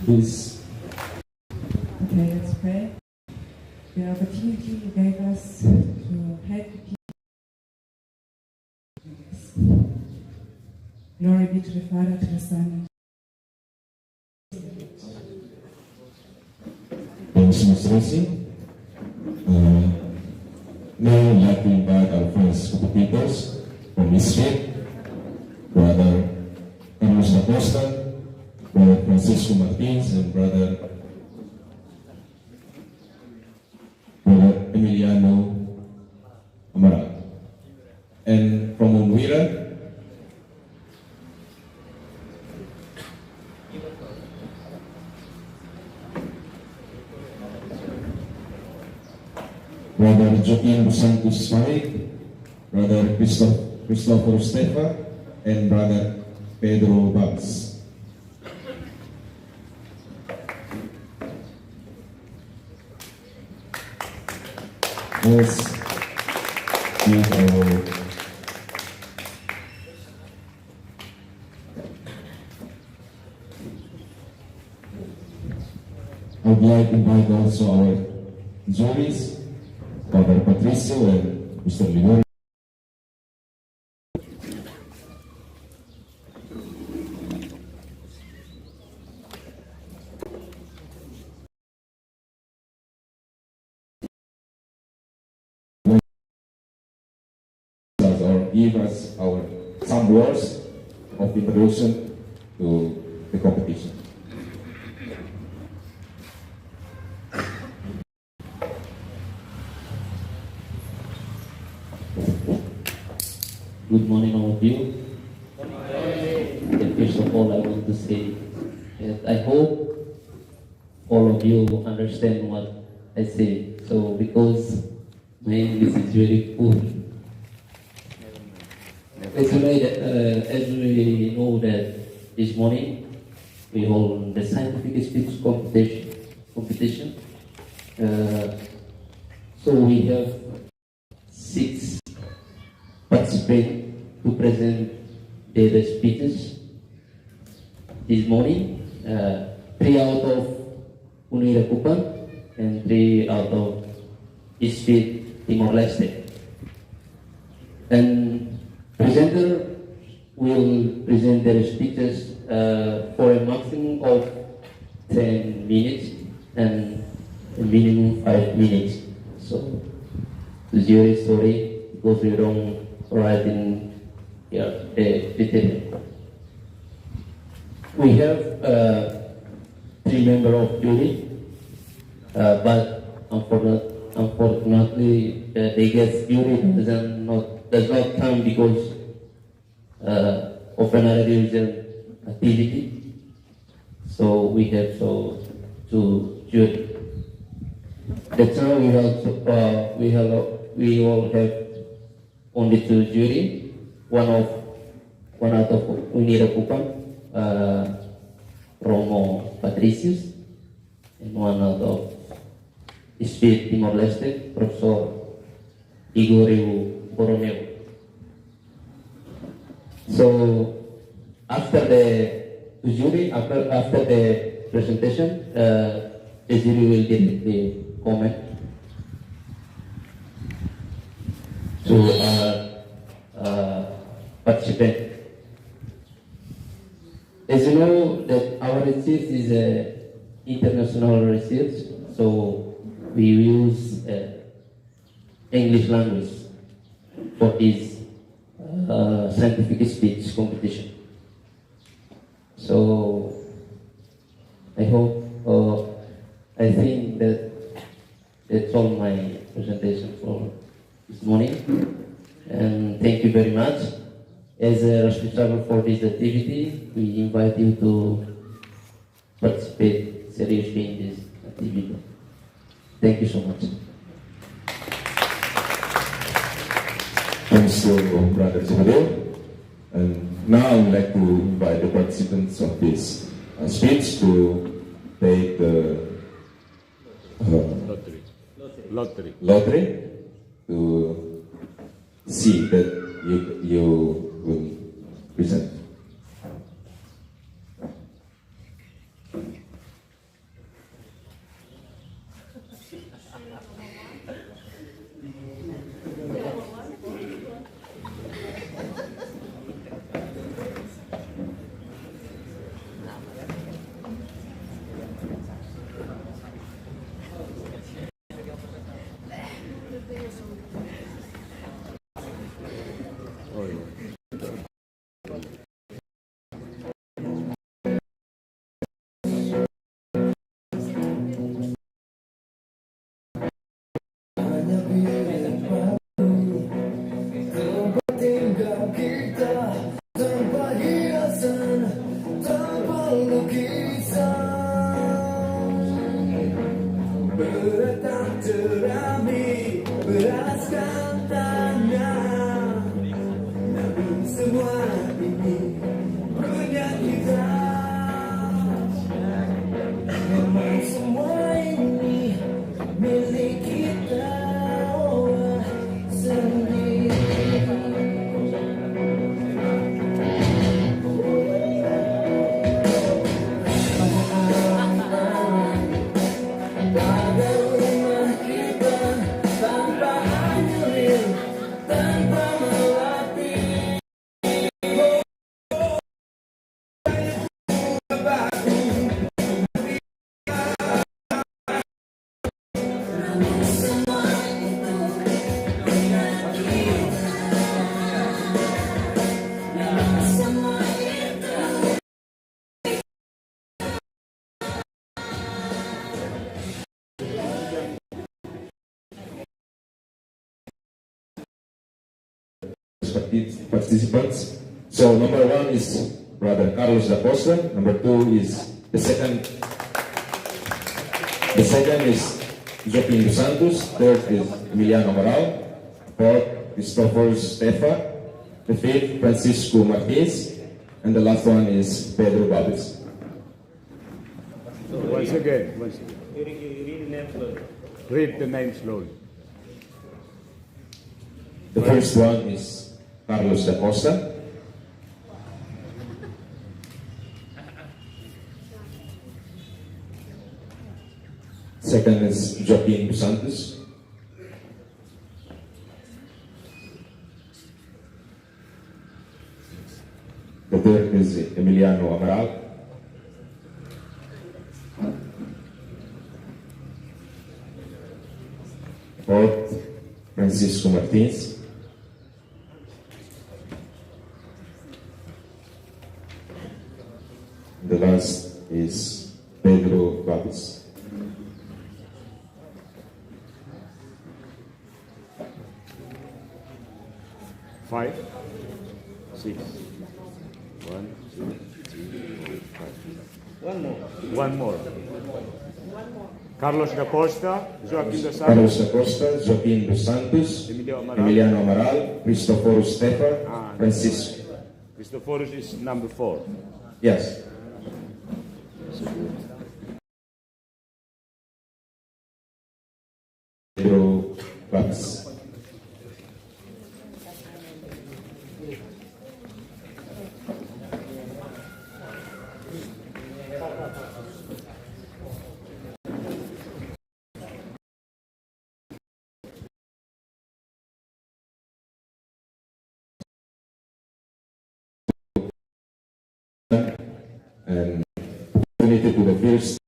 Please. Okay, let's pray. The opportunity you gave us to help people. Glory be to the Father, to the Son. Thanks, Ms. Rossi. Now I'd like to invite our friends competitors from East Street, Brother Carlos Acosta, Brother Francisco Martins, and Brother Emiliano Amaral. And from Unwira, Brother Joaquin Santos Farid, Brother Christopher Stefa, and Brother Pedro Babs. Let's give our I would like to invite also our juries, Father Patricio and Mr. Ligori. Or give us some words of introduction to the competition. Good morning, all of you. And first of all, I want to say that I hope all of you understand what I say. So, because my English is very poor. As we know that this morning we hold the scientific speech competition. So we have 6 participants to present their speeches this morning. 3 out of Unwira Kupang and 3 out of East Street, Timor-Leste. And presenter will present their speeches for a maximum of 10 minutes and a minimum 5 minutes. So, the jury, sorry, because we don't write in here the We have 3 members of jury, but unfortunately, the guest jury does not come because of another religion activity. So we have to jury. That's why we all have only 2 jury. One out of Unwira Kupang, Romo Patricius, and one out of Speed Timor-Leste, Professor Igorio Borromeo. So after the jury, after the presentation, the jury will give the comment to participant. As you know, that our research is international research, so we use English language for this scientific speech competition. So I hope, I think that's all my presentation for this morning. And thank you very much. As a responsible for this activity, we invite you to participate seriously in this activity. Thank you so much. Thanks to Brother Zubadil. And now I would like to invite the participants of this speech to take the lottery to see that you will present. jerami beralaskan tangan. Namun semua ini punya kita. Memang semua ini milik kita sendiri. Pada rumah kita tanpa andil, tanpa melatih. Participants. So number one is Brother Carlos da Costa. Number two is the second. The second is Joaquin dos Santos. Third is Emiliano Amaral. Fourth, Christopher Stefa. The fifth, Francisco Martins. And the last one is Pedro Babis. Once again. Read the name slowly. The first one is Carlos da Costa. Second is Joaquin dos Santos. The third is Emiliano Amaral. Fourth, Francisco Martins. The last is Pedro Babis. Five, six. 1, 2, 3, 4, 5. One more. Carlos da Costa, Joaquin dos Carlos Santos, da Costa, Joaquin dos Santos, Emiliano Emiliano Amaral, Cristoforo Stefa, Francisco. Christophorus is number 4. Yes. Pedro Babis. And donated to the first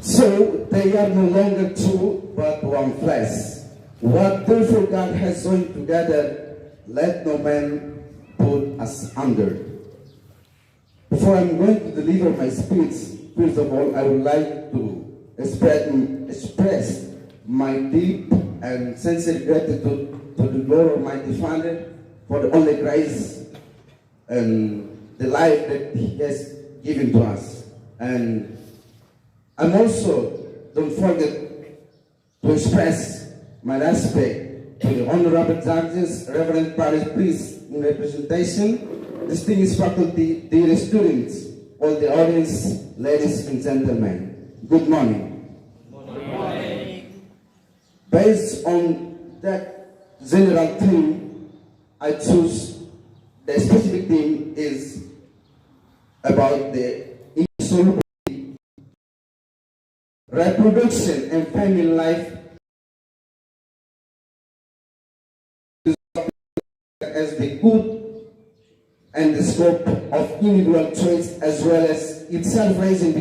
So they are no longer two, but one flesh. What therefore God has joined together, let no man put us under. Before I'm going to deliver my speech, first of all, I would like to express my deep and sincere gratitude to the Lord Almighty Father for the only grace and the life that He has given to us. And I'm also, don't forget to express my respect to the honorable judges, Reverend Parish Priest in representation, distinguished faculty, dear students, all the audience, ladies and gentlemen. Good morning. Good morning. Based on that general theme, I choose the specific theme is about the insoluble reproduction and family life as the good and the scope of individual choice, as well as itself raising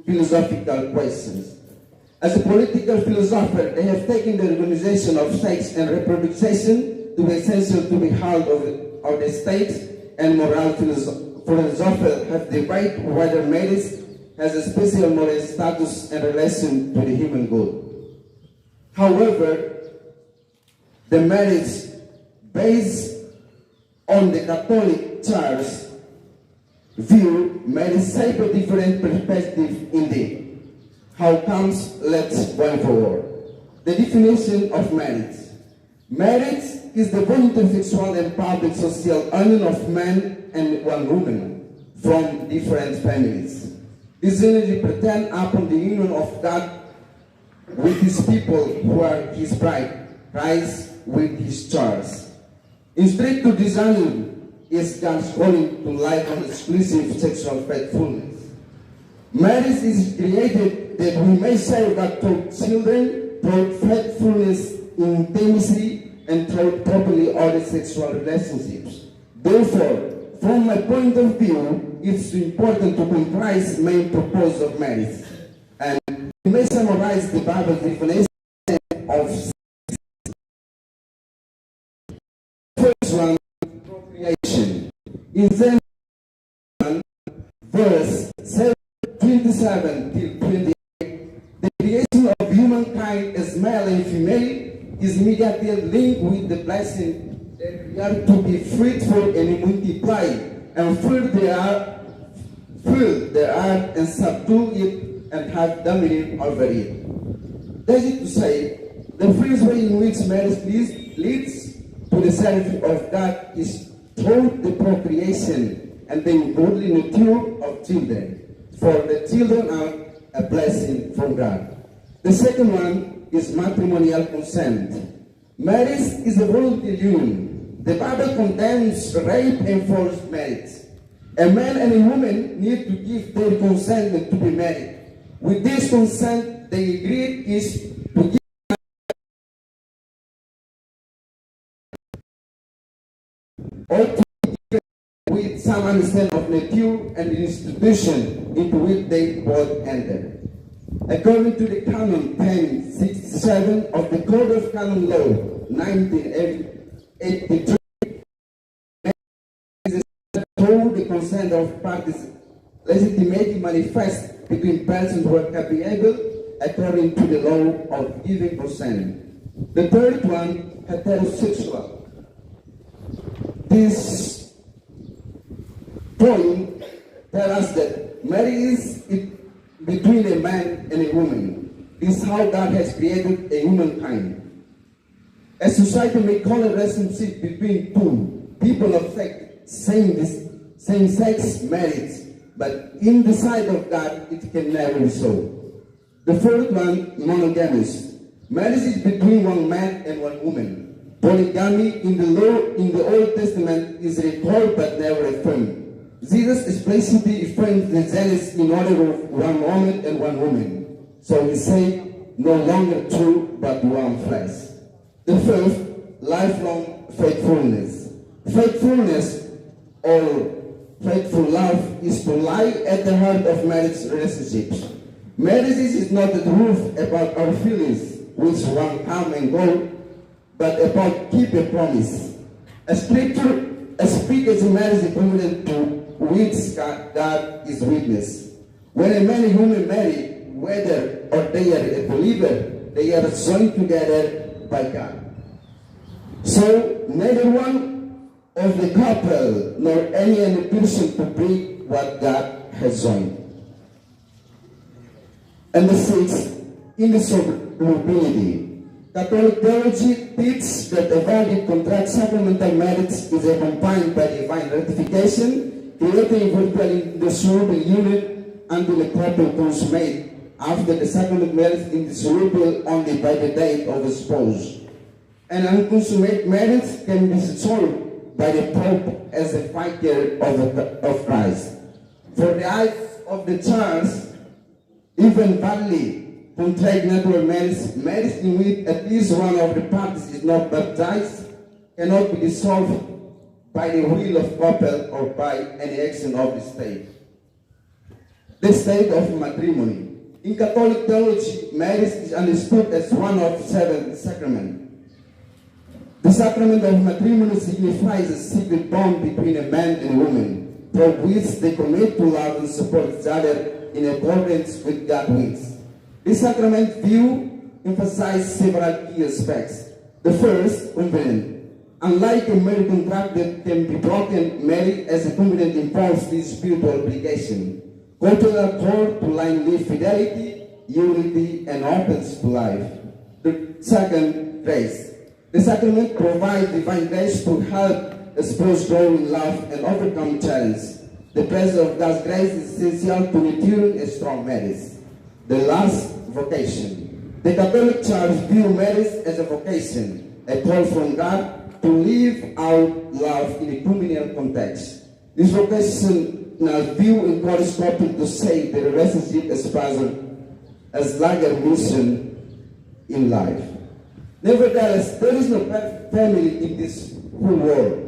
philosophical questions. As a political philosopher, they have taken the organization of sex and reproduction to be essential to be held of the state and moral philosophers have debated whether marriage has a special moral status in relation to the human good. However, the marriage based on the Catholic Church view marriage shape a different perspective indeed. How comes? Let's go forward. The definition of marriage. Marriage is the voluntary sexual and public social union of man and one woman from different families. This unity pretends upon the union of God with his people who are his bride, Christ with his church. Instead to this union is God's calling to life on exclusive sexual faithfulness. Marriage is created that we may serve God through children, through faithfulness, intimacy, and through properly ordered sexual relationships. Therefore, from my point of view, it's important to comprise the main purpose of marriage. And we may summarize the Bible's definition of first one, procreation. In Genesis 1, verse 27 till 28, the creation of humankind as male and female is immediately linked with the blessing that we are to be fruitful and multiply and fill the earth and subdue it and have dominion over it. That is to say, the first way in which marriage leads to the service of God is through the procreation and the godly nurture of children. For the children are a blessing from God. The second one is matrimonial consent. Marriage is a voluntary union. The Bible condemns rape and forced marriage. A man and a woman need to give their consent to be married. With this consent, they agreed is to give or to give with some understanding of nature and the institution into which they both entered. According to the Canon 1067 of the Code of Canon Law 1983, through the consent of parties legitimately manifest between persons who are capable according to the law of giving consent. The third one, heterosexual. This point tells us that marriage is between a man and a woman. This is how God has created a humankind. A society may call a relationship between two people of same-sex marriage, but in the sight of God, it can never be so. The fourth one, monogamous. Marriage is between one man and one woman. Polygamy in the law in the Old Testament is recalled but never affirmed. Jesus explicitly affirms the Genesis in order of one woman and one woman. So he said, no longer two, but one flesh. The fifth, lifelong faithfulness. Faithfulness or faithful love is to lie at the heart of marriage relationships. Marriage is not the truth about our feelings, which one come and go, but about keep a promise. A scripture speaks as a marriage equivalent to which God is witness. When a man and woman marry, whether or they are a believer, they are joined together by God. So neither one of the couple nor any other person to break what God has joined. And the sixth, indissolubility. Catholic theology teaches that a valid contract sacramental marriage is accompanied by divine ratification, creating virtually indissoluble union until the couple consummate. After the sacrament marriage indissoluble only by the death of the spouse. An unconsummated marriage can be dissolved by the Pope as a vicar of Christ. For the eyes of the church, even validly contract natural marriage in which at least one of the parties is not baptized, cannot be dissolved by the will of couple or by any action of the state. The state of matrimony. In Catholic theology, marriage is understood as one of 7 sacraments. The sacrament of matrimony signifies a secret bond between a man and a woman. through which they commit to love and support each other in accordance with God's will. This sacrament view emphasizes several key aspects. The first, covenant. Unlike a marriage contract that can be broken, marriage as a covenant involves this spiritual obligation. Cultural accord to line with fidelity, unity, and opens to life. The second, grace. The sacrament provides divine grace to help a spouse grow in love and overcome challenges. The presence of God's grace is essential to nurturing a strong marriage. The last, vocation. The Catholic Church views marriage as a vocation, a call from God to live out love in a communal context. This vocational view encourages couples to say the relationship as larger mission in life. Nevertheless, there is no perfect family in this whole world.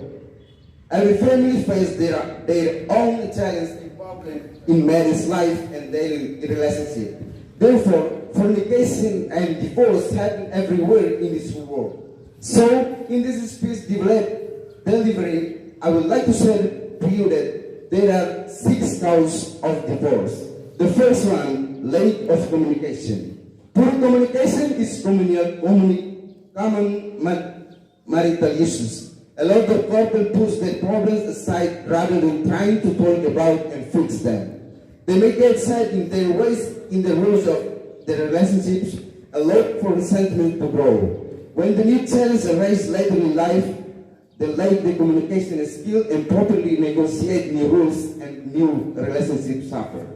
Every family faces their own challenges involved in marriage life and daily relationship. Therefore, fornication and divorce happen everywhere in this world. So, in this speech delivery, I would like to share to you that there are 6 causes of divorce. The first one, lack of communication. Poor communication is common marital issues. A lot of couples push their problems aside rather than trying to talk about and fix them. They may get set in their ways, in the rules of their relationships, a lot for resentment to grow. When the new challenges arise later in life, they lack the communication skill and properly negotiate new rules and new relationships suffer.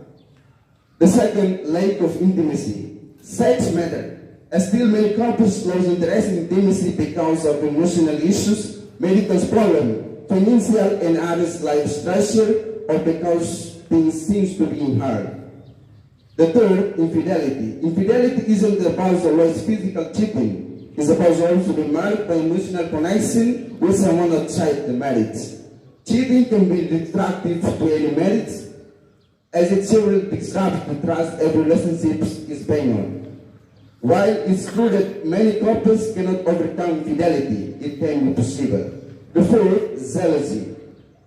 The second, lack of intimacy. Sex matters. Still many couples lose interest in intimacy because of emotional issues, medical problems, financial and other life stressor, or because things seem to be hard. The third, infidelity. Infidelity isn't about always physical cheating. It's about also the marital emotional connection with someone outside the marriage. Cheating can be destructive to any marriage, as it severely disrupts the trust every relationship is based on. While it's true that many couples cannot overcome infidelity, it can be possible. The fourth, jealousy.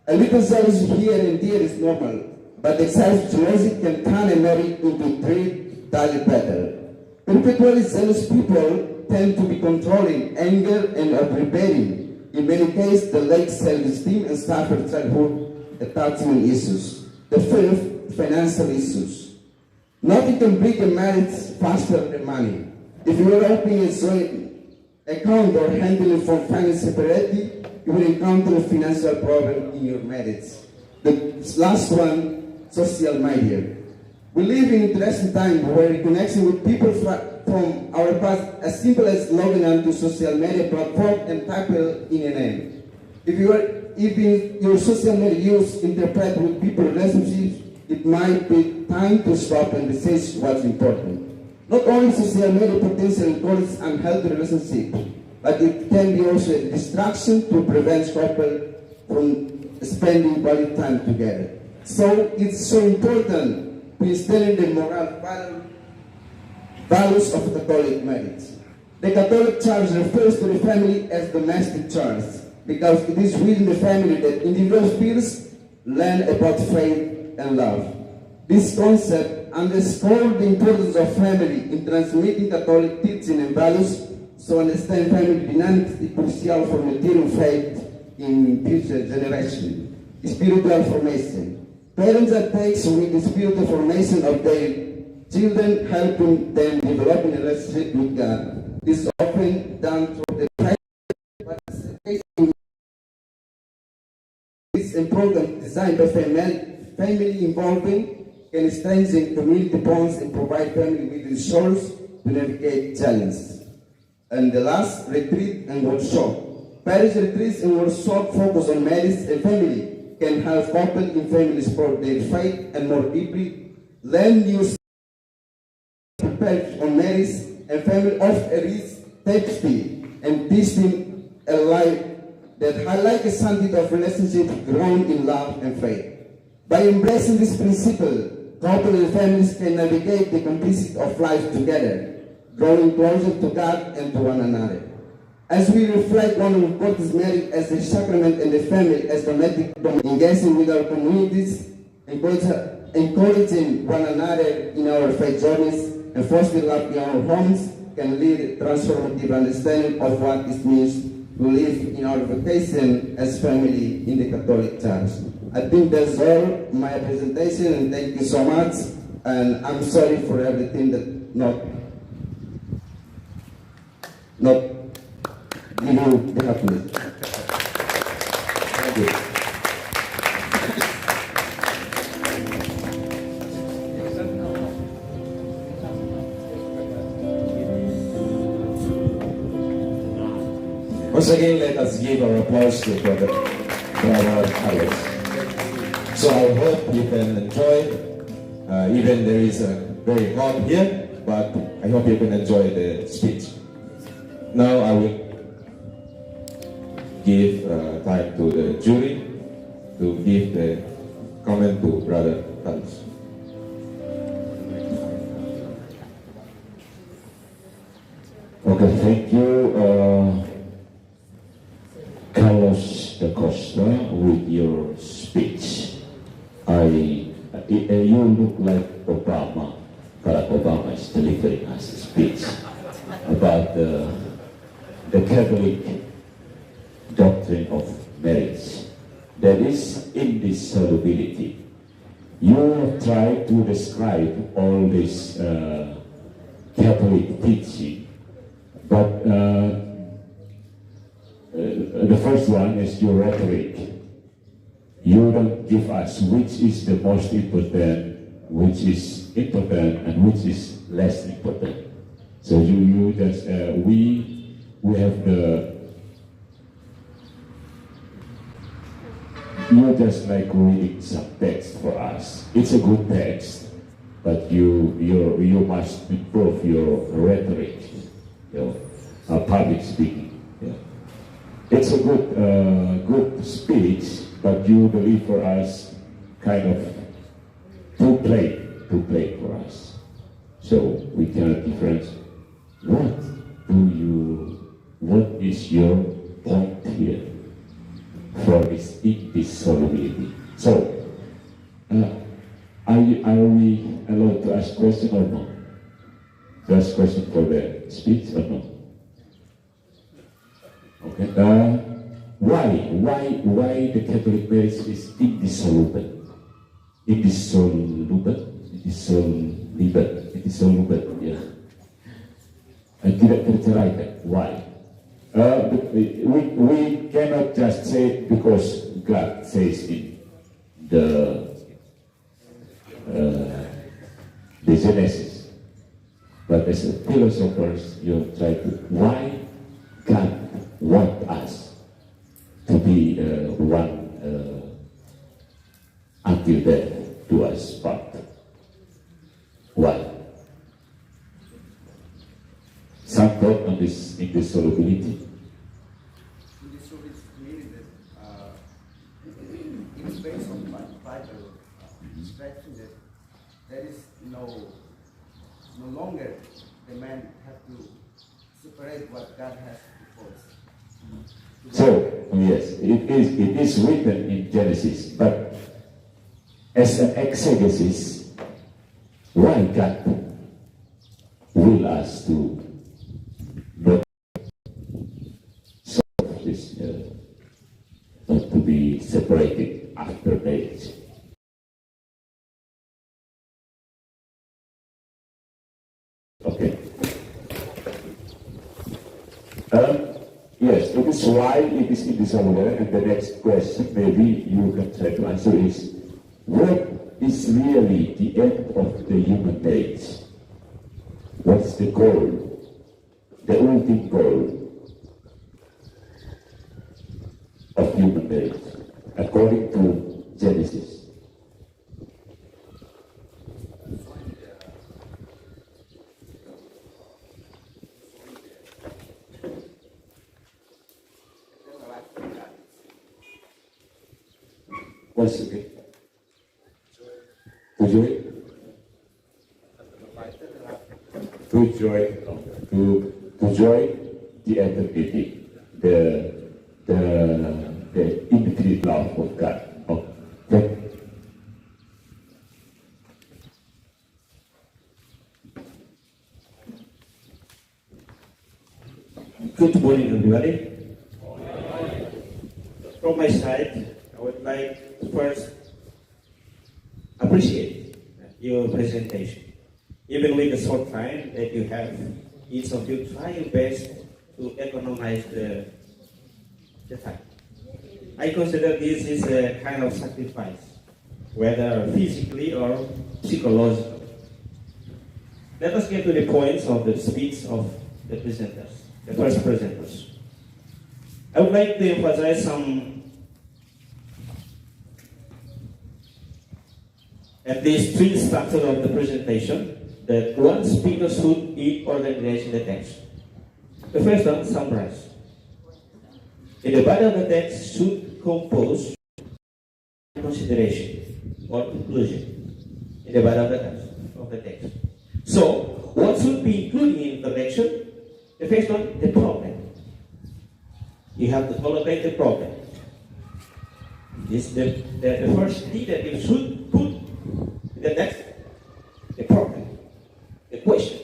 A little jealousy here and there is normal, but excessive jealousy can turn a marriage into three times better. Perpetually jealous people tend to be controlling, anger, and overbearing. In many cases, they lack self-esteem and suffer childhood attachment issues. The fifth, financial issues. Nothing can break a marriage faster than money. If you are opening a joint account or handling from finance separately, you will encounter a financial problem in your marriage. The last one, social media. We live in interesting time where connection with people from our past as simple as logging onto social media platform and type in a name. If your social media use interpret with people relationships, it might be time to stop and research what's important. Not only social media potentially encourages unhealthy relationships, but it can be also a distraction to prevent couples from spending quality time together. So it's so important to instill in the moral values of Catholic marriage. The Catholic Church refers to the family as domestic church because it is within the family that individuals first learn about faith and love. This concept underscores the importance of family in transmitting Catholic teaching and values, so understanding family dynamics is crucial for maintaining faith in future generations. Spiritual formation. Parents are tasked with the spiritual formation of their children, helping them develop a relationship with God. This is often done through the private participation. This program designed by family involving can strengthen community bonds and provide family with resources to navigate challenges. And the last, retreat and workshop. Parish retreats and workshops focus on marriage and family can help couples in family support their faith and more deeply learn new prepare on marriage and family of a rich tapestry and teaching a life that highlight a sanctity of relationship grounded in love and faith. By embracing this principle, couples and families can navigate the complexity of life together, growing closer to God and to one another. As we reflect on what is marriage as a sacrament and the family as domestic, engaging with our communities, encouraging one another in our faith journeys, and fostering love in our homes can lead transformative understanding of what it means to live in our vocation as family in the Catholic Church. I think that's all my presentation, and thank you so much. And I'm sorry for everything that not give you the happiness. Thank you. Once again, let us give our applause to Brother Carlos. So I hope you can enjoy, even there is a very hot here, but I hope you can enjoy the speech. Now I will give time to the jury to give the comment to Brother Carlos. Okay, thank you, Carlos da Costa, with your speech. You look like Obama. Barack Obama is delivering us a speech about the Catholic doctrine of marriage. That is indissolubility. You try to describe all this Catholic teaching, but the first one is your rhetoric. You don't give us which is the most important, which is important, and which is less important. So you just we have you just like reading some text for us. It's a good text, but you must improve your rhetoric, your public speaking. Yeah. It's a good speech, but you believe for us kind of too plain for us. So we cannot differentiate. What is your point here for this indissolubility? So, are we allowed to ask question or no? To ask question for the speech or no? Okay. Why the Catholic marriage is indissoluble? Indissoluble, yeah. Tidak terceraikan. Why? We cannot just say because God says in the Genesis, but as philosophers, you try to why God want us to be one until death do us part. Why? Some thought on this indissolubility. Indissolubility meaning that it is based on Bible instruction that there is no longer the man have to separate what God has proposed. So yes, it is written in Genesis, but as an exegesis, why God will us to not solve this, not to be separated after marriage? Okay. Yes, it is why it is indissoluble. And the next question, maybe you can try to answer is, what is really the end of the human marriage? What's the goal? The ultimate goal of human marriage, according to Genesis? Once again. To joy? To joy the eternity. speak loud for God. Okay. Good morning, everybody. From my side, I would like to first appreciate your presentation. Even with the short time that you have, each of you try your best to economize the time. I consider this is a kind of sacrifice, whether physically or psychologically. Let us get to the points of the speech of the presenters, the first presenters. I would like to emphasize some, at least three structures of the presentation that one speaker should be organized in the text. The first one, summarize. In the body of the text should compose consideration or conclusion in the body of the text. So, what should be included in introduction? The first one, the problem. You have to collocate the problem. This is the first thing that you should put in the text, the problem, the question.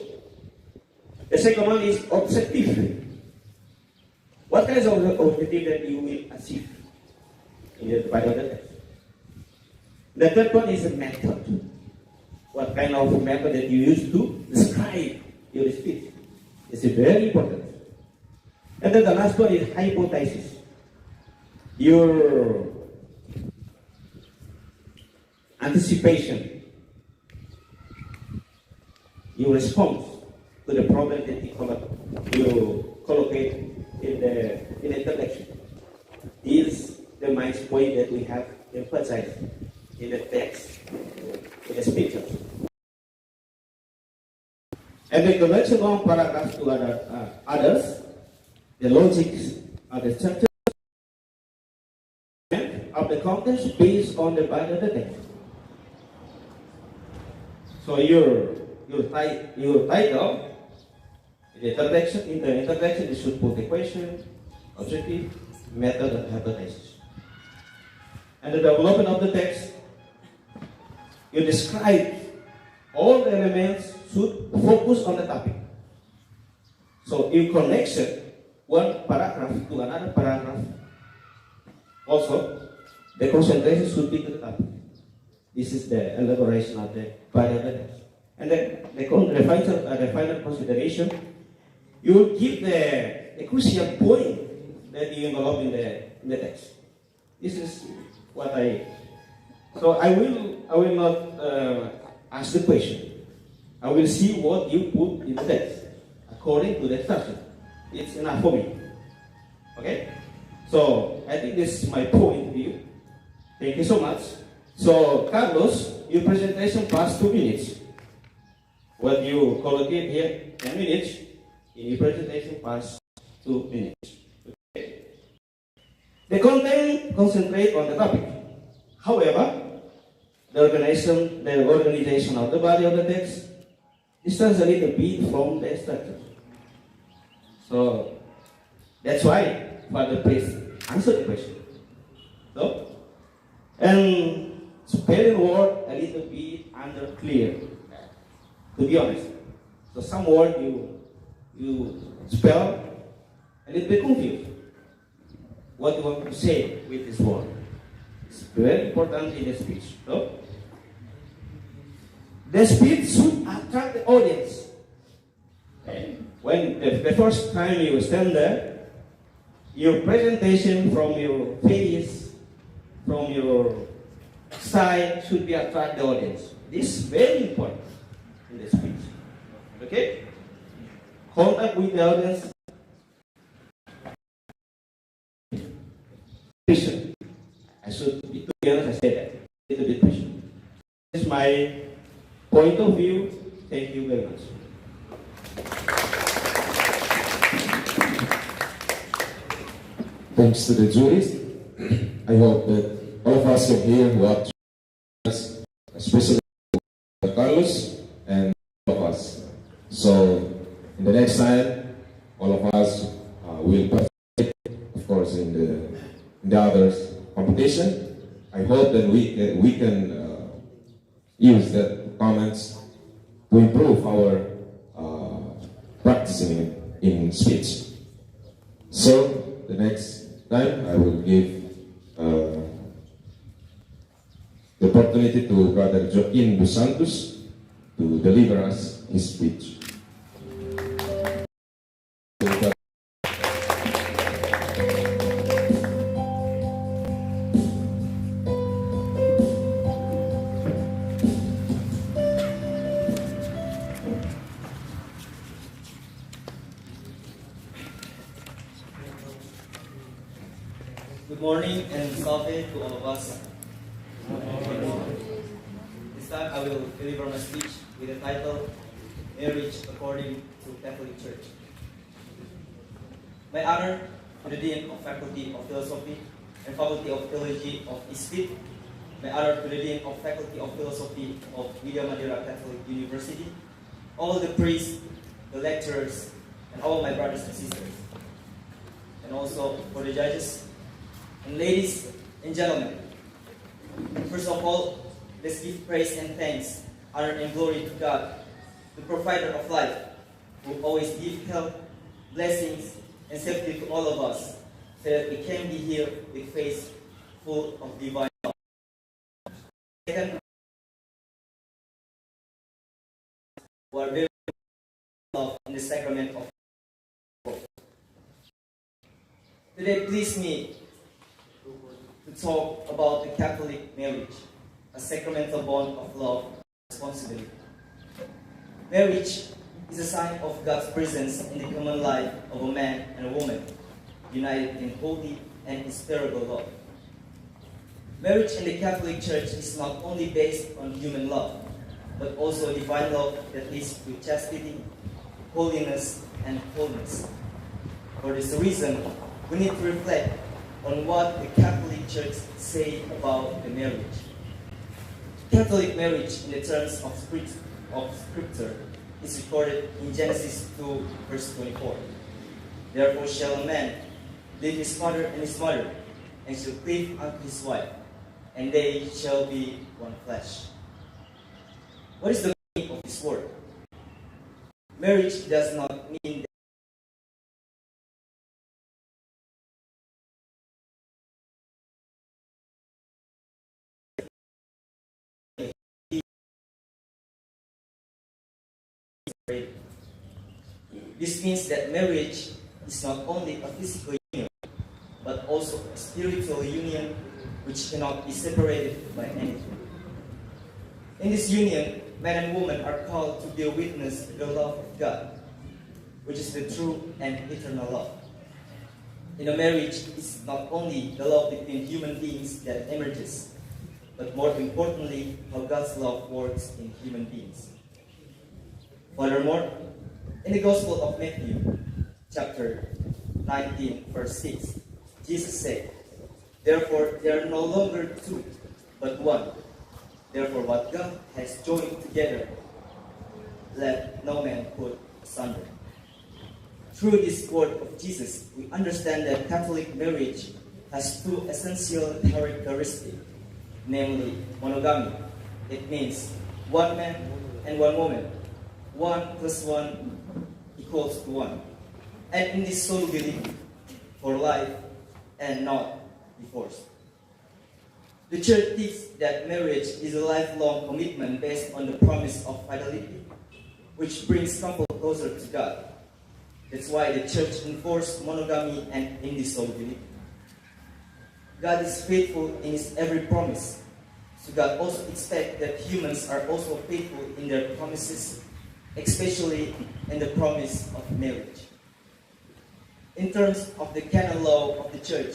The second one is objective. What kinds of objective that you will achieve in the body of the text? The third one is a method. What kind of method that you use to describe your speech? This is very important. And then the last one is hypothesis. Your anticipation, your response to the problem that you collocate in the introduction. Is the main point that we have emphasized in the text, in the speeches. And the connection of paragraphs to others, the logic of the structure of the context based on the body of the text. So your title, in the introduction, you should put the question, objective, method, and hypothesis. And the development of the text, you describe all the elements should focus on the topic. So in connection, one paragraph to another paragraph, also, the concentration should be to the topic. This is the elaboration of the body of the text. And then the final consideration, you will give the crucial point that you envelop in the text. This is what so I will not ask the question. I will see what you put in the text according to the structure. It's enough for me. Okay? So I think this is my point of view. Thank you so much. So Carlos, your presentation passed 2 minutes. What you collocate here, 10 minutes. In your presentation passed 2 minutes. Okay. The content concentrate on the topic. However, the organization of the body of the text distances a little bit from the structure. So that's why Father please answer the question. So, and spelling word a little bit unclear, to be honest. So some word you spell a little bit confused. What you want to say with this word? It's very important in the speech. So, the speech should attract the audience. Okay. When the first time you stand there, your presentation from your face, from your side should be attract the audience. This is very important in the speech. Okay? Contact with the audience. Patient. I should be, to be honest, I said that. A little bit patient. This is my point of view. Thank you very much. Thanks to the juries. I hope that all of us here who have us, especially Carlos and all of us. So in the next time, all of us will participate, of course, in the others competition. I hope that we can use that comments to improve our practicing in speech. So the next time I will give the opportunity to Brother Joaquin dos Santos to deliver us his speech. Good morning and salve to all of us. This time I will deliver my speech with the title, Marriage According to Catholic Church. My honor to the Dean of Faculty of Philosophy and Faculty of Theology of ISPIT. My honor to the Dean of Faculty of Philosophy of Widya Mandira Catholic University. All the priests, the lecturers, and all my brothers and sisters. And also for the judges, and ladies and gentlemen, first of all, let's give praise and thanks, honor and glory to God, the provider of life, who always gives health, blessings, and safety to all of us, so that we can be here with faith full of divine love. Second, we are very loved in the sacrament of hope. Today, please me to talk about the Catholic marriage, a sacramental bond of love and responsibility. Marriage is a sign of God's presence in the common life of a man and a woman, united in holy and inseparable love. Marriage in the Catholic Church is not only based on human love, but also divine love that leads to chastity, holiness, and wholeness. For this reason, we need to reflect on what the Catholic Church says about the marriage. Catholic marriage, in the terms of Scripture, is recorded in Genesis 2, verse 24. Therefore shall a man leave his father and his mother, and shall cleave unto his wife, and they shall be one flesh. What is the meaning of this word? Marriage does not mean that this means that marriage is not only a physical union, but also a spiritual union which cannot be separated by anything. In this union, man and woman are called to bear witness to the love of God, which is the true and eternal love. In a marriage, it's not only the love between human beings that emerges, but more importantly, how God's love works in human beings. Furthermore, in the Gospel of Matthew, chapter 19, verse 6, Jesus said, "Therefore there are no longer two, but one. Therefore what God has joined together, let no man put asunder." Through this word of Jesus, we understand that Catholic marriage has two essential characteristics, namely monogamy. It means one man and one woman. 1 plus 1 equals to 1. And indissolubility for life and not divorce. The Church teaches that marriage is a lifelong commitment based on the promise of fidelity, which brings couple closer to God. That's why the Church enforces monogamy and indissolubility. God is faithful in His every promise, so God also expects that humans are also faithful in their promises, especially in the promise of marriage. In terms of the canon law of the Church,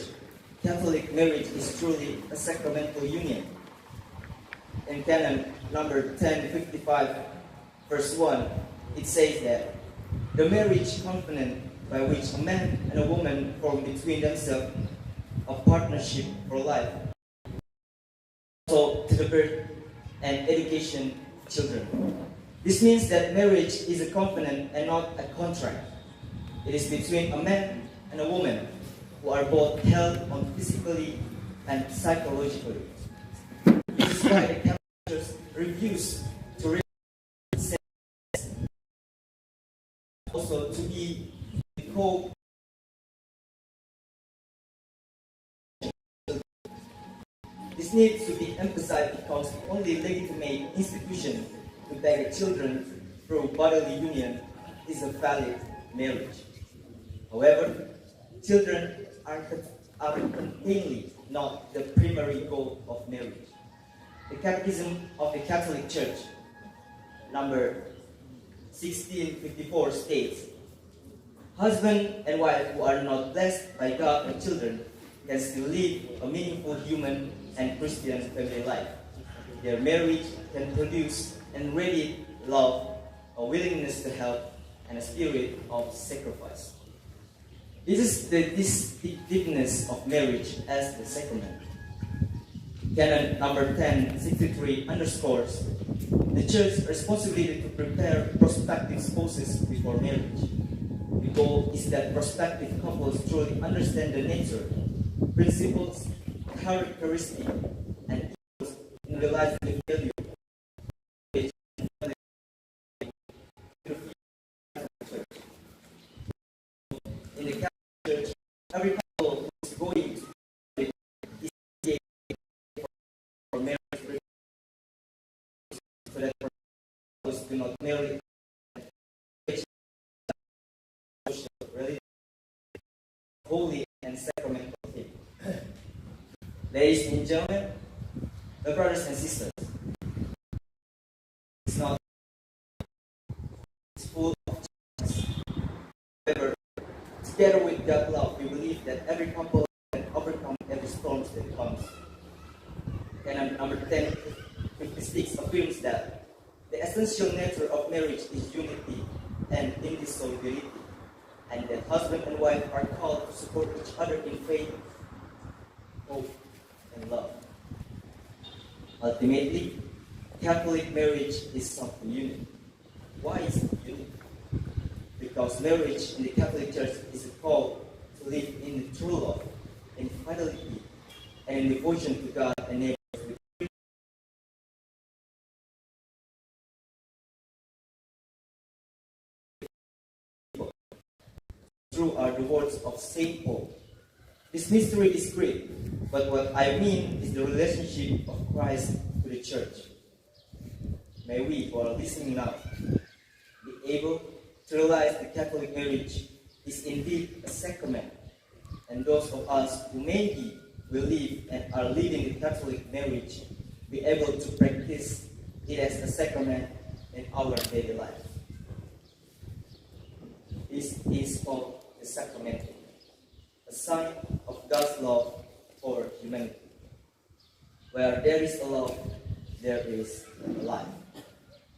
Catholic marriage is truly a sacramental union. In canon number 1055, verse 1, it says that the marriage covenant by which a man and a woman form between themselves a partnership for life, also to the birth and education of children. This means that marriage is a covenant and not a contract. It is between a man and a woman who are both held on physically and psychologically. This is why the Catholic Church refused to recognize also to be the co. This needs to be emphasized because the only legitimate institution to beget children through bodily union is a valid marriage. However, children are plainly not the primary goal of marriage. The Catechism of the Catholic Church, number 1654, states, husband and wife who are not blessed by God and children can still live a meaningful human and Christian family life. Their marriage can produce and radiate love, a willingness to help, and a spirit of sacrifice. This is the distinctiveness of marriage as the sacrament. Canon number 1063 underscores the Church's responsibility to prepare prospective spouses before marriage. The goal is that prospective couples truly understand the nature, principles, characteristics, and issues in realizing the value in the Catholic Church. Every couple who is going to marry is engaged for marriage, so that couples do not marry holy and sacramental faith. Ladies and gentlemen, the brothers and sisters, it's not it's full of challenges. However, together with God's love, we believe that every couple can overcome every storm that comes. And number 1056 affirms that the essential nature of marriage is unity and indissolubility, and that husband and wife are called to support each other in faith, hope, and love. Ultimately, Catholic marriage is self-union. Why is it union? Because marriage in the Catholic Church is a call to live in the true love, in fidelity, and in devotion to God and neighbors. Through are the words of St. Paul. This mystery is great, but what I mean is the relationship of Christ to the Church. May we, who are listening now, be able to realize the Catholic marriage is indeed a sacrament, and those of us who maybe will live and are living the Catholic marriage be able to practice it as a sacrament in our daily life. This is called the sacrament, a sign of God's love for humanity. Where there is a love, there is a life.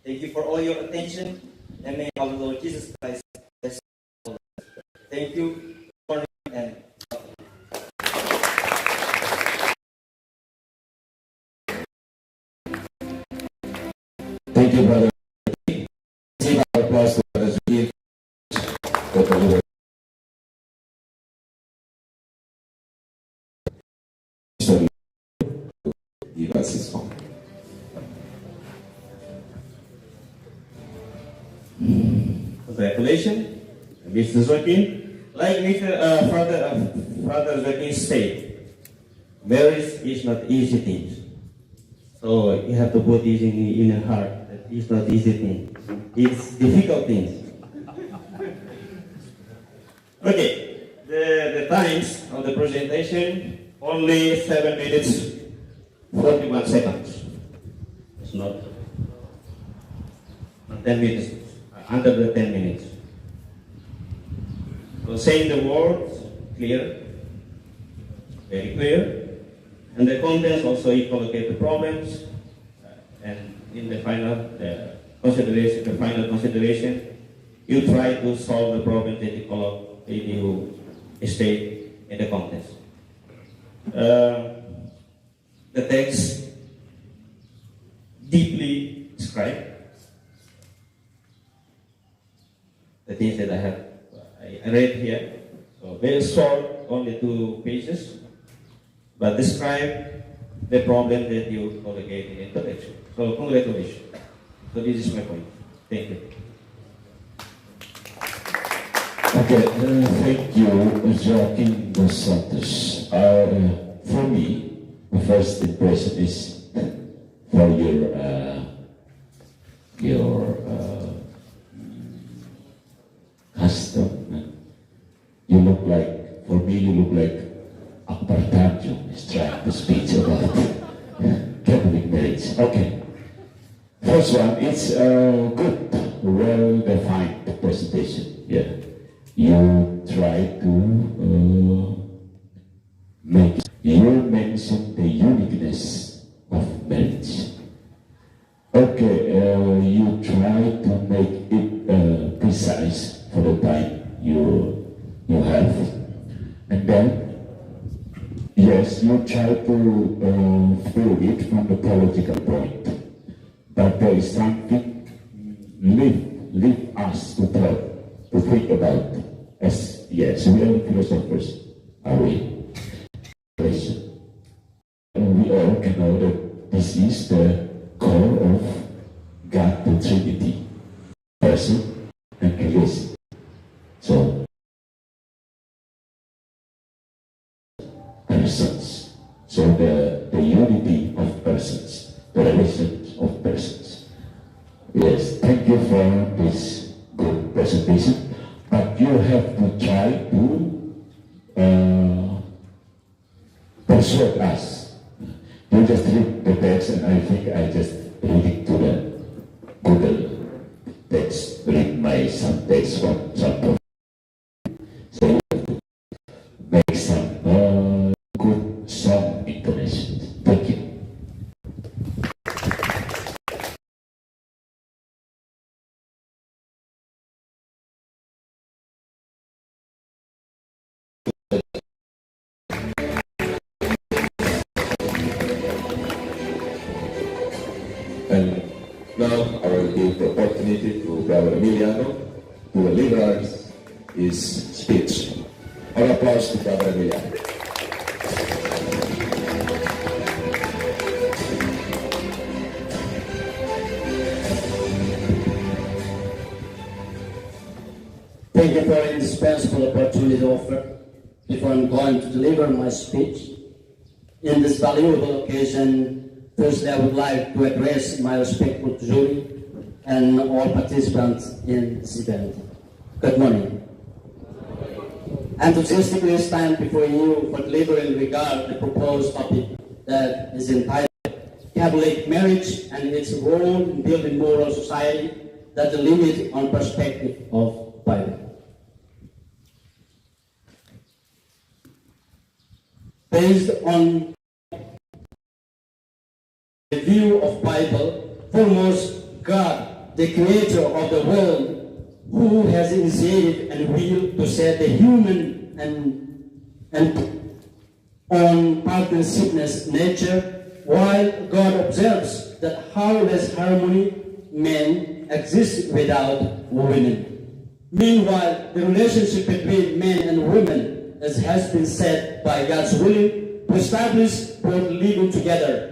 Thank you for all your attention, and may our Lord Jesus Christ bless you all. Thank you for and thank you, brother. Give our applause to Brother Zaki. Give us his song. Congratulations, Mr. Joaquin. Like Father Joaquin said, marriage is not easy thing. So you have to put this in your heart. That it's not easy thing. It's difficult thing. Okay, the times of the presentation only 7 minutes 41 seconds. It's not 10 minutes. Under the 10 minutes. So saying the words clear, very clear, and the contents also equalocate the problems, and in the final consideration, you try to solve the problem that you state in the contents. The text deeply described the things that I read here. So very short, only 2 pages, but describe the problem that you communicated in the lecture. So congratulations. So this is my point. Thank you. Okay, thank you, Joaquin dos Santos. For me, the first impression is for your custom. You look like, for me, you look like Akbar Tanjung is trying to speak about Catholic marriage. Okay. First one, it's good, well-defined presentation. Yeah. You try to make it. You mention the uniqueness of marriage. Okay, you try to make it precise for the time you have. And then, yes, you try to fill it from the political point. But there is something leave us to talk, to think about. As yes, we are philosophers, are we? We all can know that this is the core of God, the Trinity, person and relation. So, persons. So the unity of persons, the relations of persons. Yes, thank you for this good presentation. But you have to try to persuade us. You just read the text, and I think I just read it to the Google text, read my some text from some point. So you have to make some good song intonations. Thank you. And now I will give the opportunity to Brother Emiliano to deliver his speech. An applause to Brother Emiliano. Thank you for the indispensable opportunity offered before I'm going to deliver my speech. In this valuable occasion, firstly I would like to address my respectful jury and all participants in this event. Good morning. I enthusiastically stand before you for delivering regard the proposed topic that is entitled Catholic Marriage and its role in building moral society that the limit on perspective of Bible. Based on the view of Bible, foremost God, the creator of the world, who has initiated and will to set the human and on partnershipness nature, while God observes that harmless harmony men exist without women. Meanwhile, the relationship between men and women, as has been said by God's willing, to establish both living together,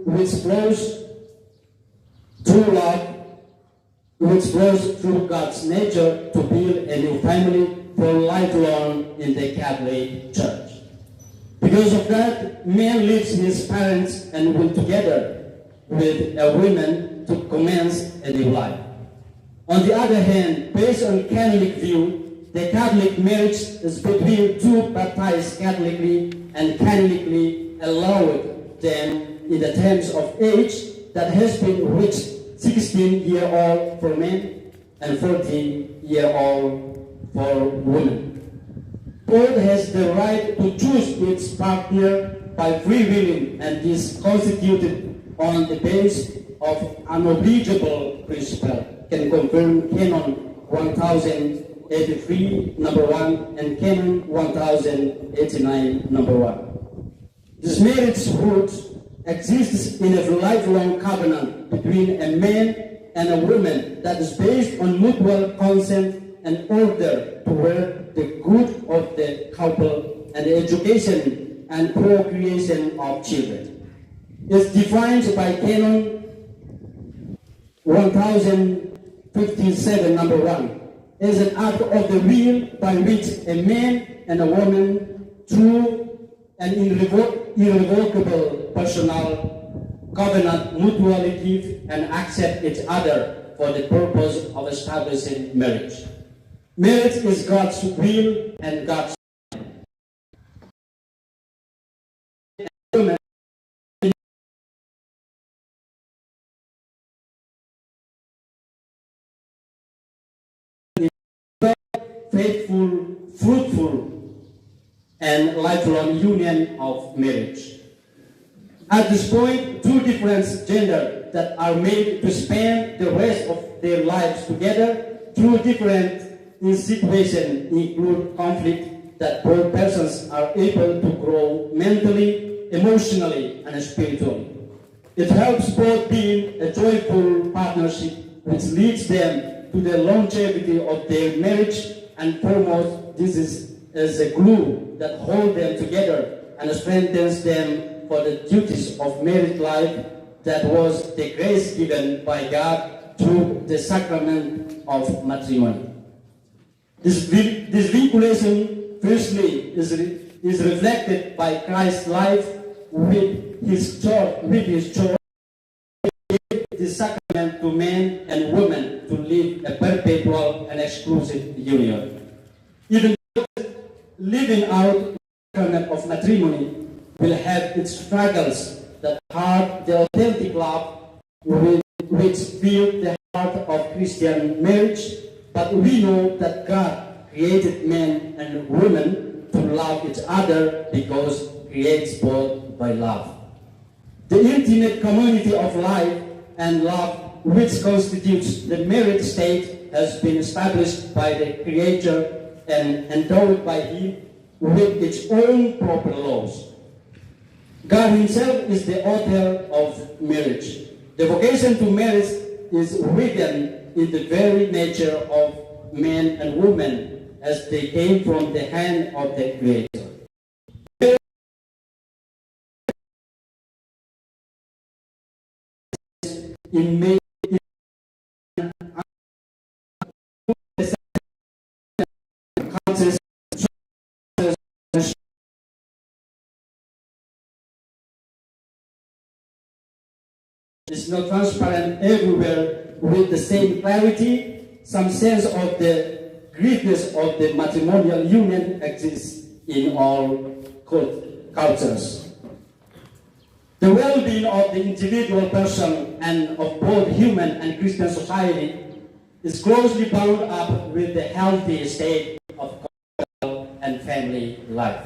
which flows through love, which flows through God's nature to build a new family for lifelong in the Catholic Church. Because of that, man lives his parents and will together with a woman to commence a new life. On the other hand, based on Catholic view, the Catholic marriage is between two baptized Catholically and canonically allowed them in the terms of age that has been reached 16-year-old for men and 14-year-old for women. Both has the right to choose its partner by free willing and is constituted on the basis of unobligable principle. Can confirm Canon 1083 number 1 and Canon 1089 number 1. This marriage roots exists in a lifelong covenant between a man and a woman that is based on mutual consent and order toward the good of the couple and the education and procreation of children. It's defined by Canon 1057, number 1, as an act of the will by which a man and a woman, through an irrevocable personal covenant, mutually give and accept each other for the purpose of establishing marriage. Marriage is God's will and God's faithful, fruitful, and lifelong union of marriage. At this point, two different genders that are made to spend the rest of their lives together through different situations include conflict that both persons are able to grow mentally, emotionally, and spiritually. It helps both being a joyful partnership which leads them to the longevity of their marriage, and foremost, this is as a glue that holds them together and strengthens them for the duties of married life that was the grace given by God through the sacrament of matrimony. This vinculation, firstly, is reflected by Christ's life with his church, the sacrament to men and women to live a perpetual and exclusive union. Even living out the sacrament of matrimony will have its struggles that are the authentic love which fill the heart of Christian marriage, but we know that God created men and women to love each other because He creates both by love. The intimate community of life and love which constitutes the married state has been established by the Creator and endowed by Him with its own proper laws. God Himself is the author of marriage. The vocation to marriage is written in the very nature of men and women as they came from the hand of the Creator. In May, is not transparent everywhere with the same clarity. Some sense of the greatness of the matrimonial union exists in all cultures. The well-being of the individual person and of both human and Christian society is closely bound up with the healthy state of conjugal and family life.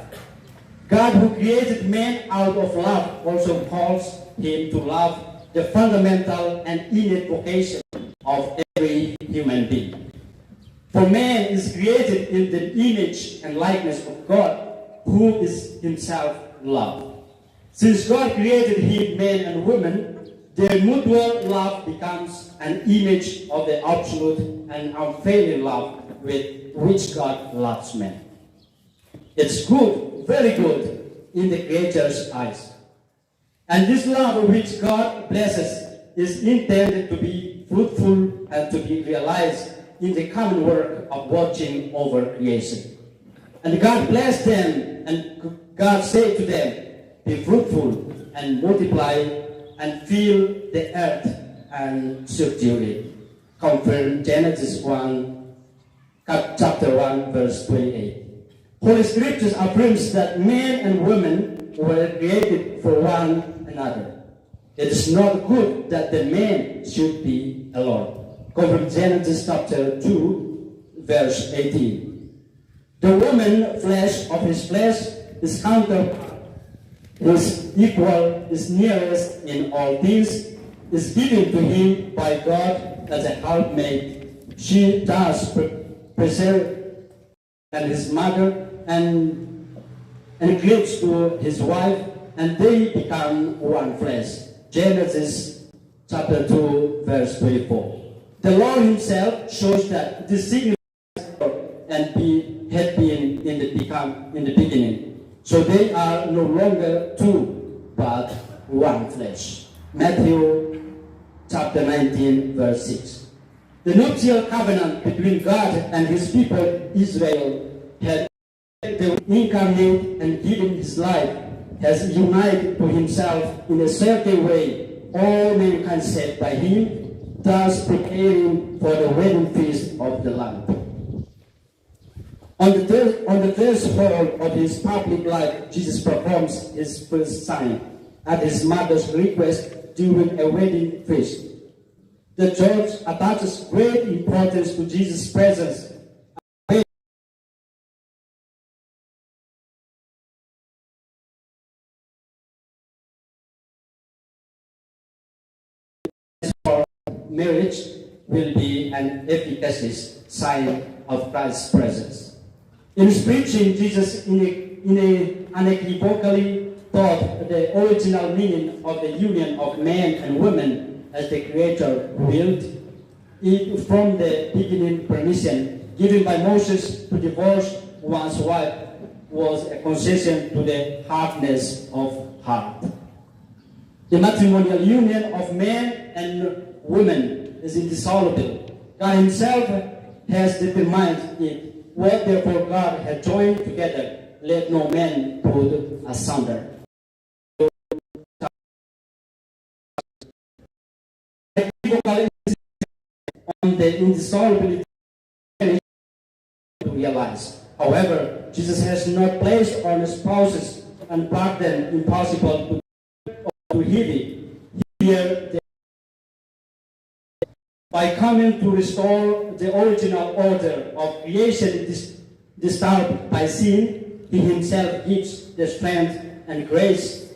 God, who created man out of love, also calls him to love, the fundamental and innate vocation of every human being. For man is created in the image and likeness of God, who is himself love. Since God created him, man and woman, their mutual love becomes an image of the absolute and unfailing love with which God loves man. It's good, very good, in the Creator's eyes. And this love which God blesses is intended to be fruitful and to be realized in the common work of watching over creation. And God blessed them, and God said to them, be fruitful and multiply and fill the earth and subdue it. Confirm Genesis 1, chapter 1, verse 28. Holy Scriptures affirms that men and women were created for one another. It is not good that the man should be alone. Confirm Genesis chapter 2, verse 18. The woman, flesh of his flesh, is counterpart, is equal, is nearest in all things, is given to him by God as a helpmate. She does preserve and his mother and cleaves to his wife, and they become one flesh. Genesis chapter 2, verse 24. The Lord himself shows that this signifies and had been in the beginning. So they are no longer two, but one flesh. Matthew chapter 19, verse 6. The nuptial covenant between God and his people Israel had incarnate and given his life, has united to himself in a certain way all mankind saved by him, thus preparing for the wedding feast of the Lamb. On the threshold of his public life, Jesus performs his first sign at his mother's request during a wedding feast. The church attaches great importance to Jesus' presence. Marriage will be an efficacious sign of Christ's presence. In his preaching, Jesus unequivocally taught the original meaning of the union of man and woman as the Creator willed it from the beginning. Permission given by Moses to divorce one's wife was a concession to the hardness of heart. The matrimonial union of man and woman is indissoluble. God himself has determined it. What therefore God had joined together, let no man put asunder. On the indissolubility to realize. However, Jesus has not placed on spouses and burden impossible to heavy. Here, by coming to restore the original order of creation disturbed by sin, he himself gives the strength and grace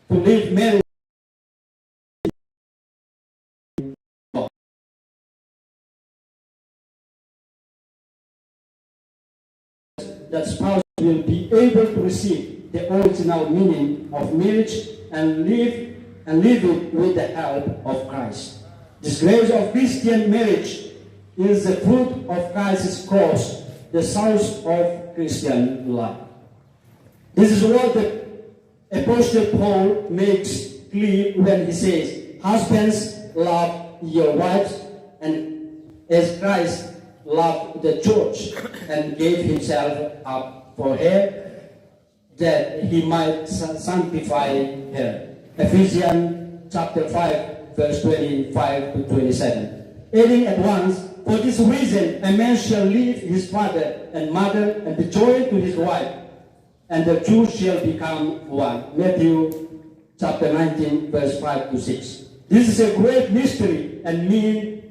to live marriage that spouse will be able to receive the original meaning of marriage and live it with the help of Christ. This grace of Christian marriage is the fruit of Christ's cross, the source of Christian life. This is what the Apostle Paul makes clear when he says, "Husbands, love your wives, and as Christ loved the church and gave himself up for her, that he might sanctify her." Ephesians chapter 5, verse 25 to 27. Adding at once, "For this reason a man shall leave his father and mother and be joined to his wife, and the two shall become one." Matthew chapter 19, verse 5 to 6. This is a great mystery and mean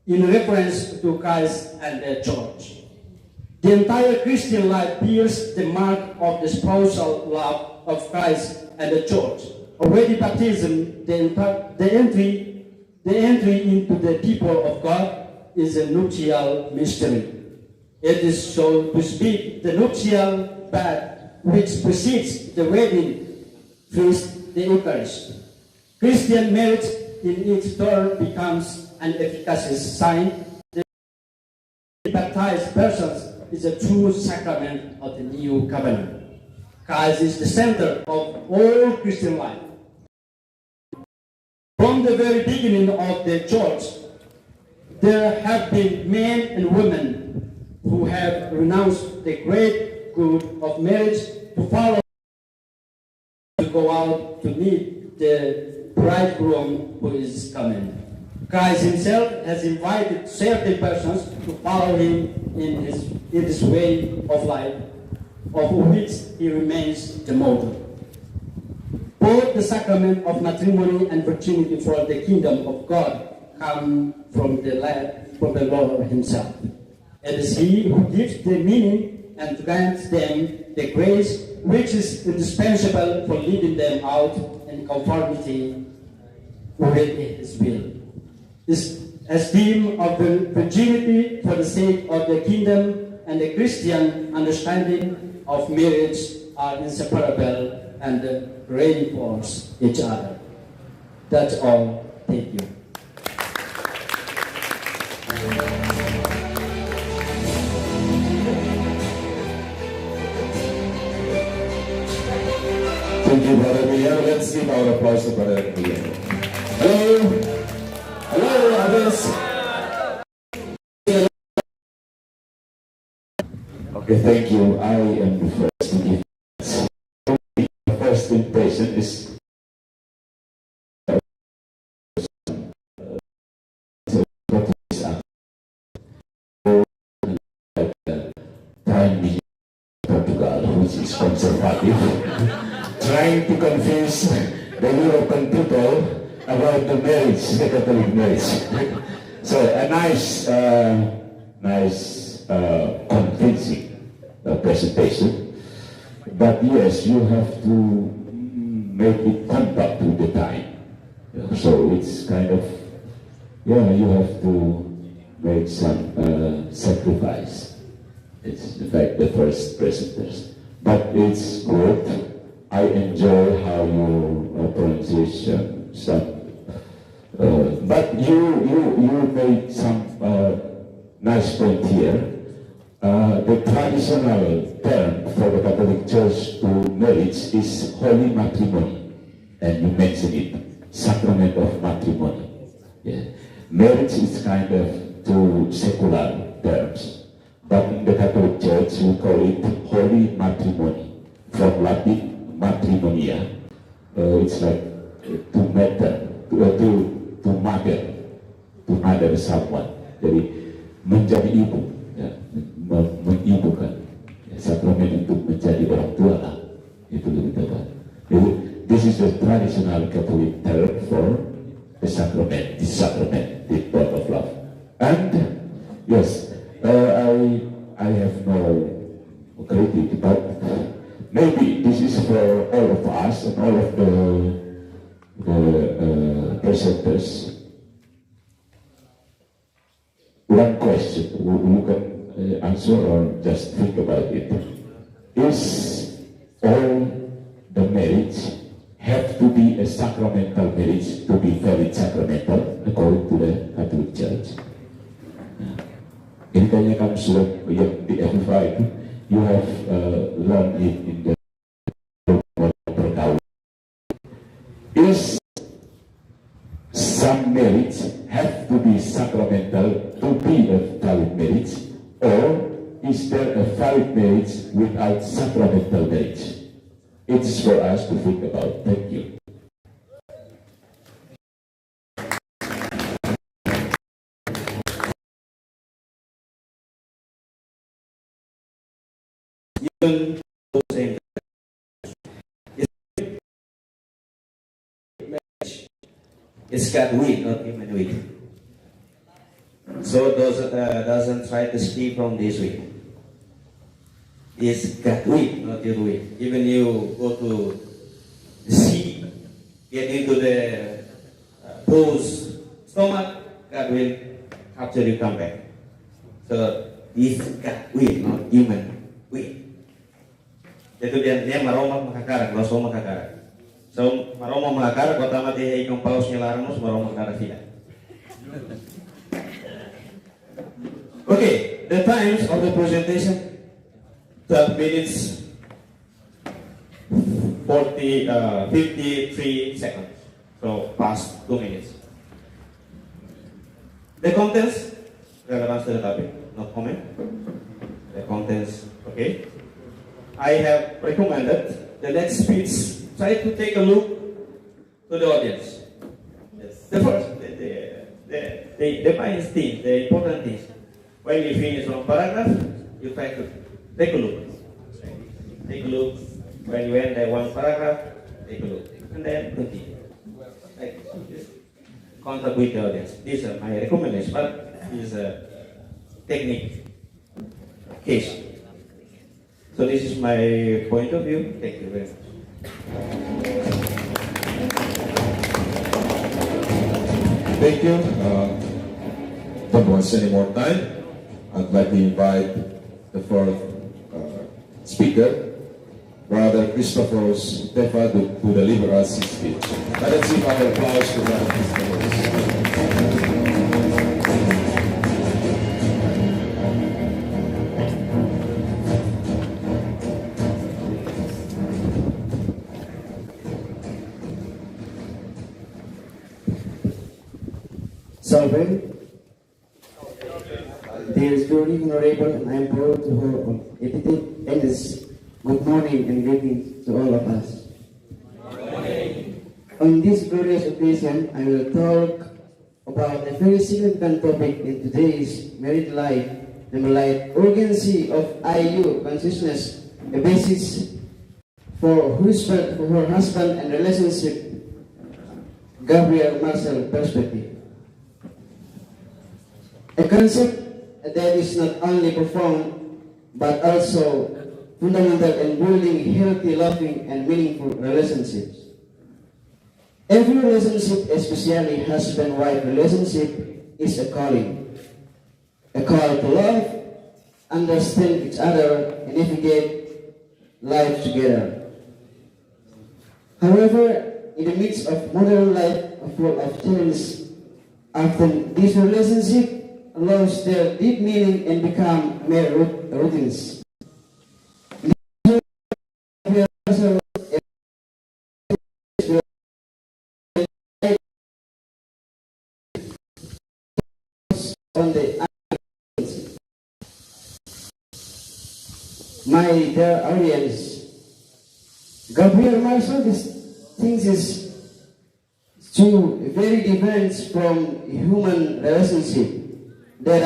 in reference to Christ and the church. The entire Christian life bears the mark of the spousal love of Christ and the church. Already baptism, the entry into the people of God, is a nuptial mystery. It is, so to speak, the nuptial bed which precedes the wedding feast, the Eucharist. Christian marriage in its turn becomes an efficacious sign. The baptized persons is a true sacrament of the new covenant. Christ is the center of all Christian life. From the very beginning of the church, there have been men and women who have renounced the great good of marriage to follow, to go out to meet the bridegroom who is coming. Christ himself has invited certain persons to follow him in his way of life, of which he remains the model. Both the sacrament of matrimony and virginity for the kingdom of God come from the Lord himself. It is he who gives the meaning and grants them the grace which is indispensable for leading them out in conformity with his will. This esteem of the virginity for the sake of the kingdom and the Christian understanding of marriage are inseparable and reinforce each other. That's all. Thank you. Brother Emiliano. Let's give our applause to Brother Emiliano. Hello. Hello, others. Okay, thank you. I am the first to give. The first impression is Prime Minister Portugal, which is conservative, trying to convince the European people about the marriage, the Catholic marriage. So a nice, convincing presentation. But yes, you have to make it compact with the time. So it's kind of, you have to make some sacrifice. It's in fact the first presenters. But it's good. I enjoy how you pronunciation some. But you made some nice point here. The traditional term for the Catholic Church to marriage is holy matrimony, and you mentioned it, sacrament of matrimony. Yeah. Marriage is kind of two secular terms, but in the Catholic Church we call it holy matrimony, from Latin matrimonia. It's like to matter, to mother someone. Jadi menjadi ibu, ya, mengibukan. Ya, sakramen untuk menjadi orang tua lah, itu lebih tepat. This is the traditional Catholic term for the sacrament, the bond of love. And yes, I have no critique, but maybe this is for all of us and all of the presenters. One question, you can answer or just think about it. Is all the marriage have to be a sacramental marriage to be valid sacramental according to the Catholic Church? Ini kayaknya kan sudah yang di FFA itu, you have learned it in the perkawinan. Is some marriage have to be sacramental to be a valid marriage, or is there a valid marriage without sacramental marriage? It is for us to think about. Thank you. It's God will, not human will. So doesn't try to escape from this way. It's God will, not your will. Even you go to the sea, get into the bull's stomach, God will capture you, come back. So it's God will, not human will. Itu dia maroma makakara, kalau semua makakara. So, maroma makakara, kota mati ikong paus nyelaramos, maroma makakara sila. Okay, the times of the presentation, 12 minutes, 53 seconds. So, past 2 minutes. The contents, relevance to the topic, no comment. The contents, okay. I have recommended the next speech. Try to take a look to the audience. Yes. The first, the main thing, the important things. When you finish one paragraph, you try to take a look. Take a look. When you end the one paragraph, take a look. And then continue. Like this. Contact with the audience. These are my recommendations, but this is a technique case. So this is my point of view. Thank you very much. Thank you. Don't waste any more time. I'd like to invite the fourth speaker, Brother Christopher Stefa, to deliver us his speech. Let's give our applause to Brother Christopher. Solving. Dear Julie Honorable, and I am proud to her of attitude and this. Good morning and greetings to all of us. On this glorious occasion, I will talk about a very significant topic in today's married life, namely urgency of IU consciousness, a basis for her husband and relationship, Gabriel Marcel perspective. A concept that is not only profound but also fundamental in building healthy, loving, and meaningful relationships. Every relationship, especially husband-wife relationship, is a calling. A call to love, understand each other, and navigate life together. However, in the midst of modern life full of challenges, often this relationship lose their deep meaning and become mere routines. On the my dear audience, Gabriel Marcel distinguishes two very different from human relationship that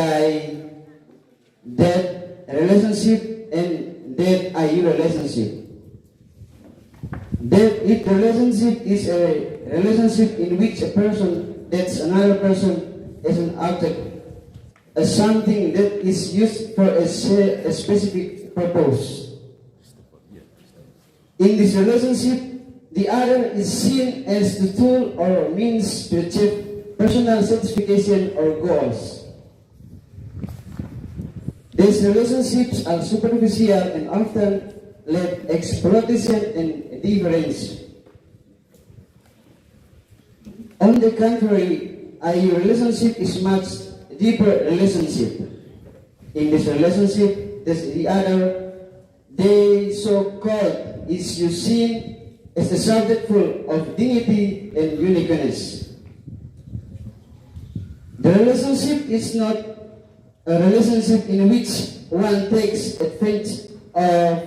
relationship and that IU relationship. That it relationship is a relationship in which a person that's another person as an object, as something that is used for a specific purpose. In this relationship, the other is seen as the tool or means to achieve personal satisfaction or goals. These relationships are superficial and often lack exploitation and difference. On the contrary, a relationship is much deeper relationship. In this relationship, the other, they so-called is you seen as a subject full of dignity and uniqueness. The relationship is not a relationship in which one takes advantage of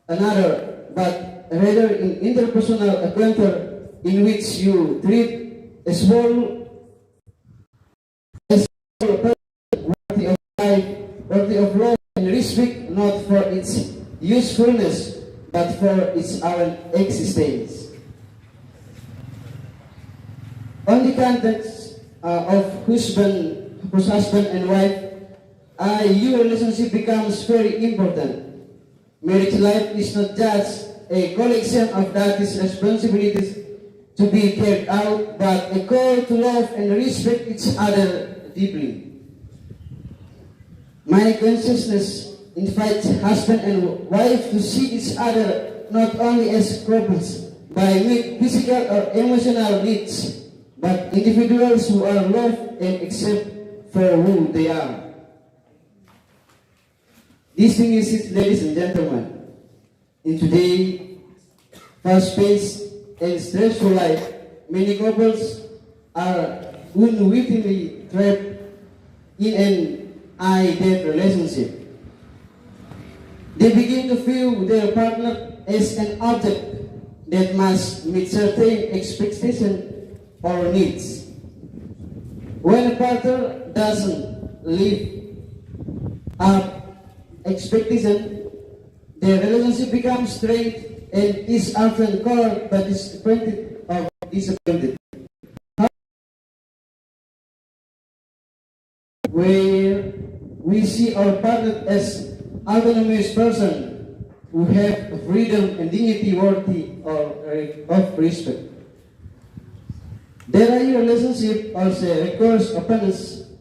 another, but rather an interpersonal encounter in which you treat a small person worthy of life, worthy of love and respect, not for its usefulness, but for its own existence. On the context of husband and wife, your relationship becomes very important. Marriage life is not just a collection of duties, responsibilities to be carried out, but a call to love and respect each other deeply. My consciousness invites husband and wife to see each other not only as couples by physical or emotional needs, but individuals who are loved and accepted for who they are. Distinguished ladies and gentlemen, in today's fast-paced and stressful life, many couples are unwittingly trapped in an I-debt relationship. They begin to view their partner as an object that must meet certain expectations or needs. When a partner doesn't live up expectation, the relationship becomes strained and is often called by disappointed or disappointed. Where we see our partner as autonomous person who have freedom and dignity worthy of respect. Their relationship also requires openness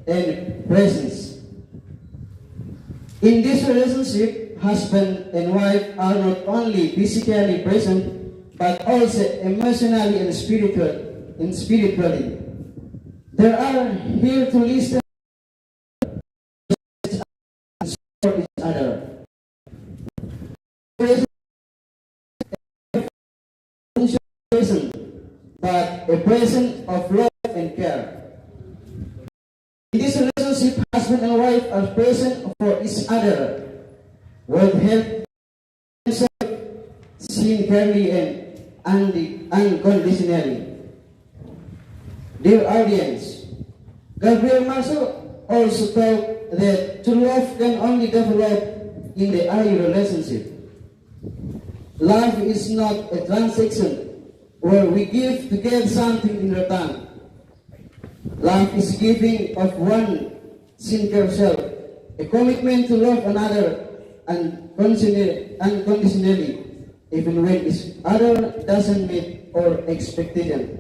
and presence. In this relationship, husband and wife are not only physically present, but also emotionally and spiritually. They are here to listen and support each other. Present, but a present of love and care. In this relationship, husband and wife are present for each other, with help themselves, seen fairly and unconditionally. Dear audience, Gabriel Marshall also taught that true love can only develop in the early relationship. Love is not a transaction where we give to get something in return. Love is giving of one sincere self, a commitment to love another unconditionally, even when each other doesn't meet our expectation.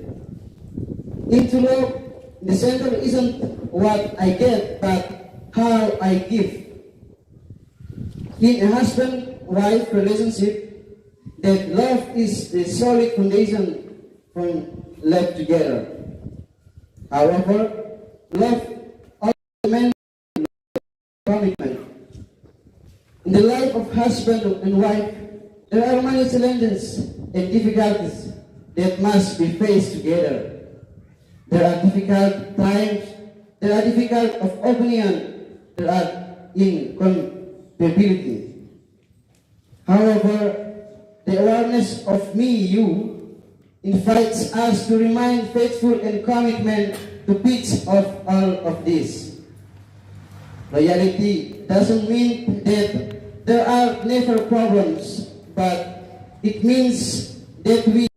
Into love, the center isn't what I get, but how I give. In a husband-wife relationship, that love is the solid foundation for life together. However, love also demands commitment. In the life of husband and wife, there are many challenges and difficulties that must be faced together. There are difficult times, there are difficult of opinion, there are incompatibility. However, the awareness of me, you, invites us to remain faithful and commitment to each of all of this. Loyalty doesn't mean that there are never problems, but it means that we.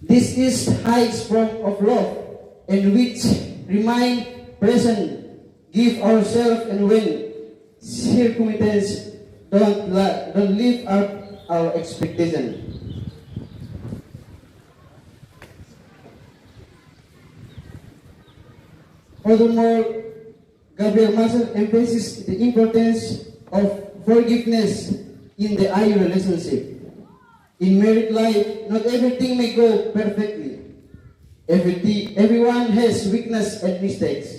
This is highest form of love, in which remain present, give ourselves, and when circumstances don't live up our expectation. Furthermore, Gabriel Marshall emphasizes the importance of forgiveness in the early relationship. In married life, not everything may go perfectly. Everyone has weakness and mistakes.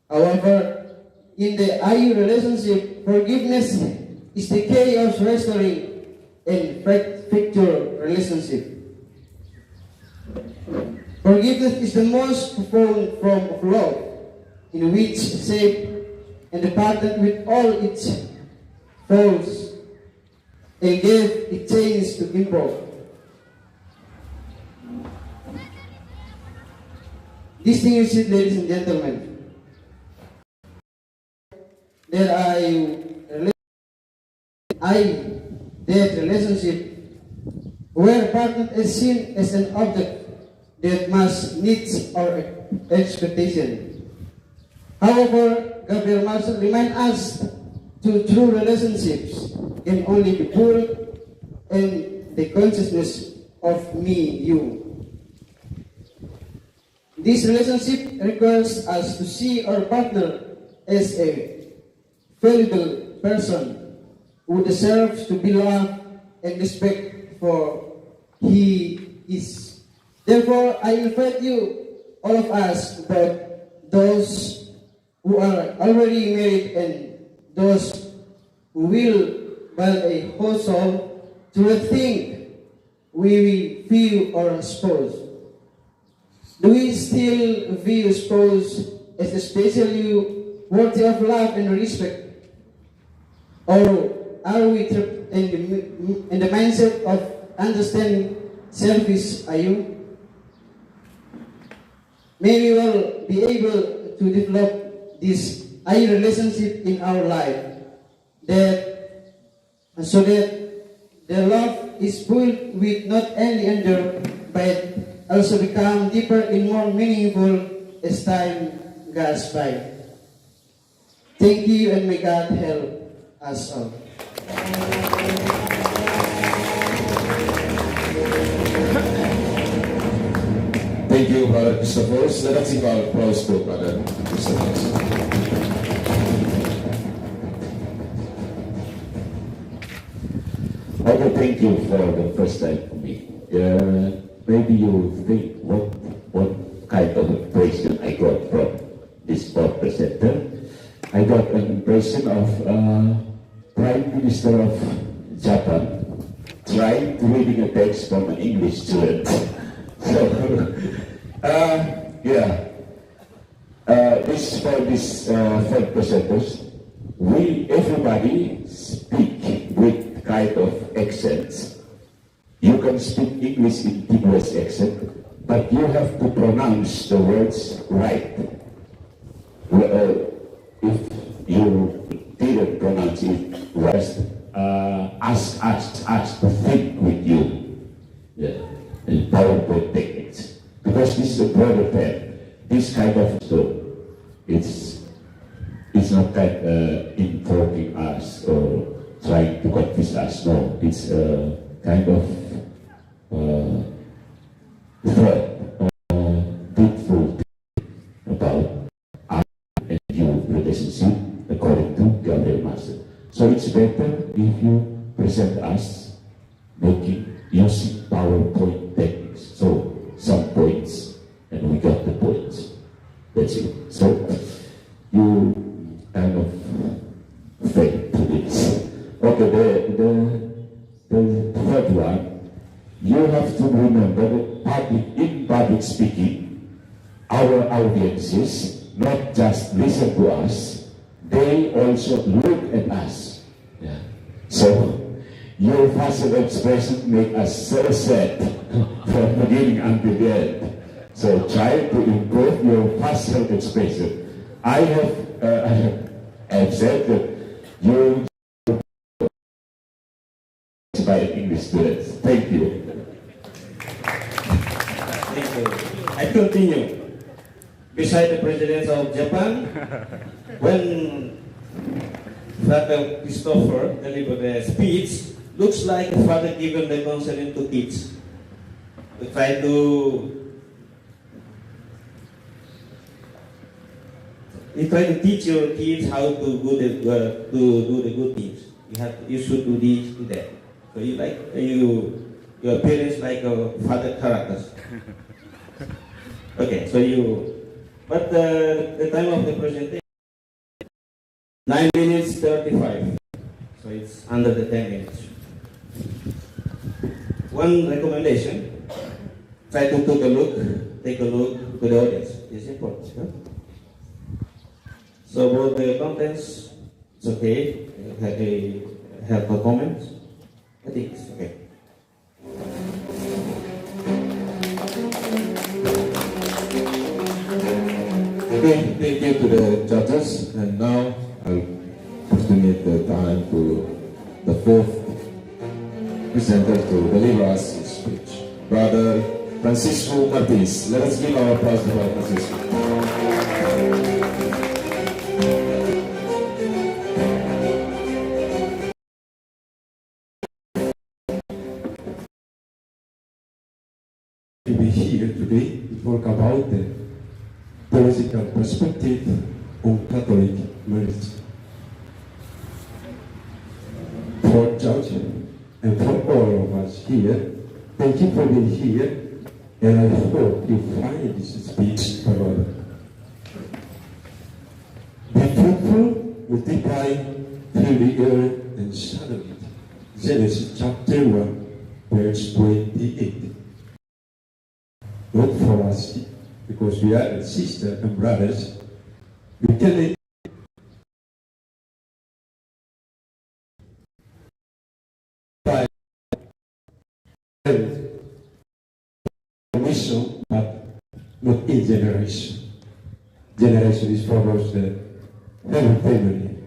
However, in the early relationship, forgiveness is the key of restoring a fractured relationship. Forgiveness is the most profound form of love, in which saved and departed with all its faults and gave it chance to improve. Distinguished ladies and gentlemen, that relationship where partner is seen as an object that must meet our expectation. However, Gabriel Marshall reminds us to true relationships can only be built in the consciousness of me, you. This relationship requires us to see our partner as a valuable person who deserves to be loved and respected for he is. Therefore, I invite you, all of us, both those who are already married and those who will build a household, to rethink we view our spouse. Do we still view spouse as especially worthy of love and respect? Or are we trapped in the mindset of understanding selfish are you? May we will be able to develop this relationship in our life, so that the love is built with not only endure, but also become deeper and more meaningful as time goes by. Thank you, and may God help us all. Thank you, Brother Christopher. Let us give our applause to Brother Christopher. Okay, thank you for the first time for me. Maybe you think what kind of impression I got from this board presenter. I got an impression of Prime Minister of Japan trying to reading a text from an English student. So, yeah, this third presenters, everybody speak with kind of accents. You can speak English in English accent, but you have to pronounce the words right. If you didn't pronounce it right, ask us to think with you. Yeah, in PowerPoint techniques. Because this is a broader term. This kind of stuff, it's not that invoking us or trying to confuse us. No, it's kind of threat, truthful about us and you relationship according to Gabriel Master. So it's better if you present us using PowerPoint techniques. So some points and we got the points. That's it. So you kind of fail to this. Okay, the third one. You have to remember that in public speaking, our audiences not just listen to us, they also look at us. Yeah. So your facial expression make us so sad from beginning until the end. So try to improve your facial expression. I have said that you by English students. Thank you. Thank you. I continue. Beside the president of Japan, when Father Christopher delivered the speech, looks like the father given the counseling to kids. We try to teach your kids how to do the good things. You should do this, do that. So your parents like father characters. Okay, so but the time of the presentation, 9 minutes 35. So it's under the 10 minutes. One recommendation, try to take a look to the audience. It's important. Huh? So about the contents, it's okay. Have a comment? I think it's okay. Okay, thank you to the judges, and now I'll coordinate the time to the fourth presenter to deliver us his speech. Brother Francisco Martins. Let us give our applause to Brother Francisco. To be here today to talk about the theological perspective on Catholic marriage. For Judge and for all of us here, thank you for being here, and I hope you find this speech valuable. Be fruitful, multiply, fill the earth, and subdue it. Genesis chapter 1, verse 28. Not for us, because we are sisters and brothers, we can by mission, but not in generation. Generation is follows the heaven family.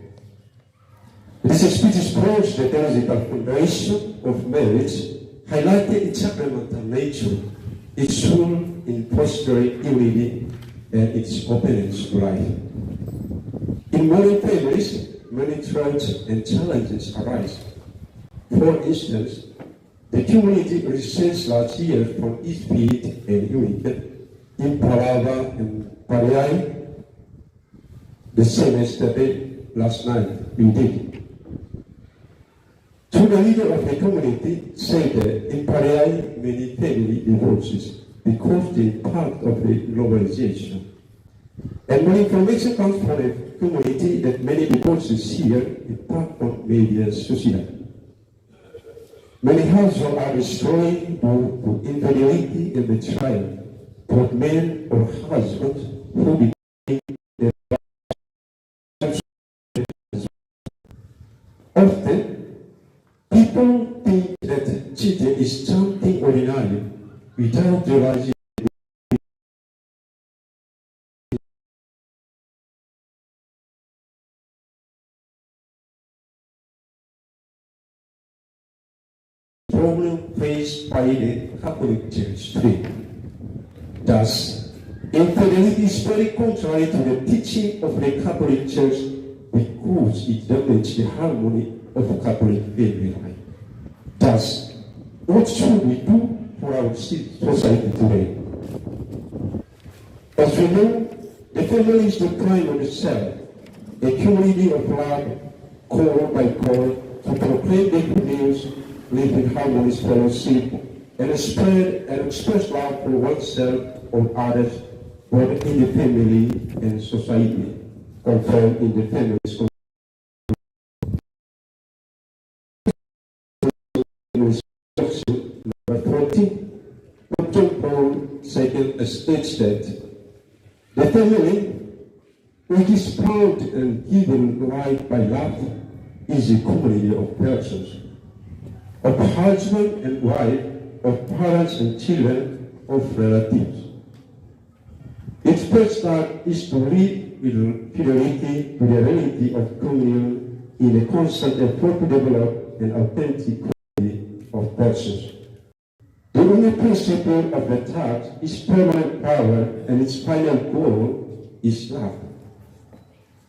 This speech explores the theological foundation of marriage, highlighting its sacramental nature, its role in fostering unity, and its openness to life. In modern families, many threats and challenges arise. For instance, the community research last year from East Beat and Unity in Palava and Pariai, the same as the day last night we did. To the leader of the community said that in Pariai many family divorces because they are part of the globalization. And when information comes from the community that many divorces here is part of media social. Many households are destroyed due to infidelity and betrayal, both men or husbands who became their is something ordinary without realizing the problem faced by the Catholic Church today. Thus, infidelity is very contrary to the teaching of the Catholic Church because it damages the harmony of Catholic family life. Thus, what should we do for our society today? As we know, the family is the prime of the self, a community of love, call by call, to proclaim the good news, live in harmonious fellowship, and spread and express love for oneself or others, both in the family and society, confirmed in the family's number 14. John Paul II states that the family, which is found and given life by love, is a community of persons, of husband and wife, of parents and children, of relatives. Its first start is to live with fidelity to the reality of communion in a constant effort to develop an authentic community of persons. The only principle of the church is permanent power, and its final goal is love.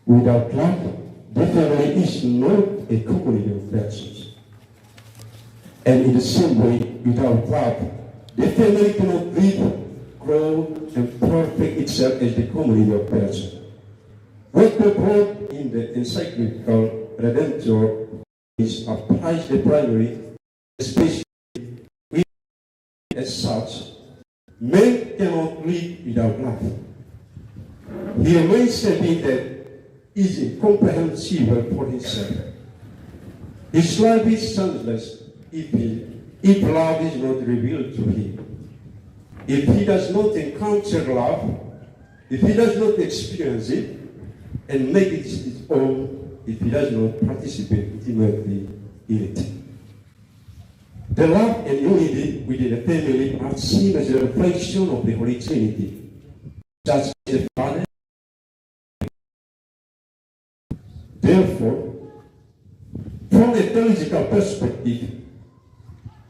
Without love, the family is not a community of persons. And in the same way, without love, the family cannot live, grow, and perfect itself as the community of persons. What the wrote in the encyclical Redemptor is applies the primary, especially as such, man cannot live without love. He remains a being that is incomprehensible for himself. His life is senseless if love is not revealed to him. If he does not encounter love, if he does not experience it and make it his own, if he does not participate intimately in it. The love and unity within the family are seen as a reflection of the Holy Trinity, just as the Father. Therefore, from a theological perspective,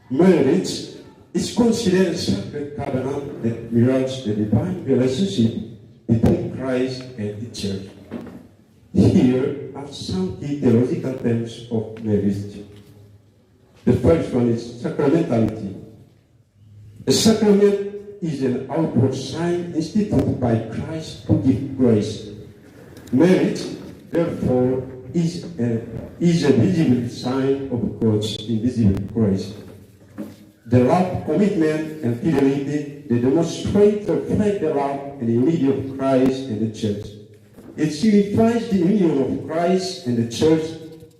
marriage is considered a sacred covenant that mirrors the divine relationship between Christ and the Church. Here are some key theological terms of marriage. The first one is sacramentality. A sacrament is an outward sign instituted by Christ to give grace. Marriage, therefore, is a visible sign of God's invisible grace. The love, commitment, and fidelity they demonstrate reflect the love and the unity of Christ and the Church. It signifies the union of Christ and the Church,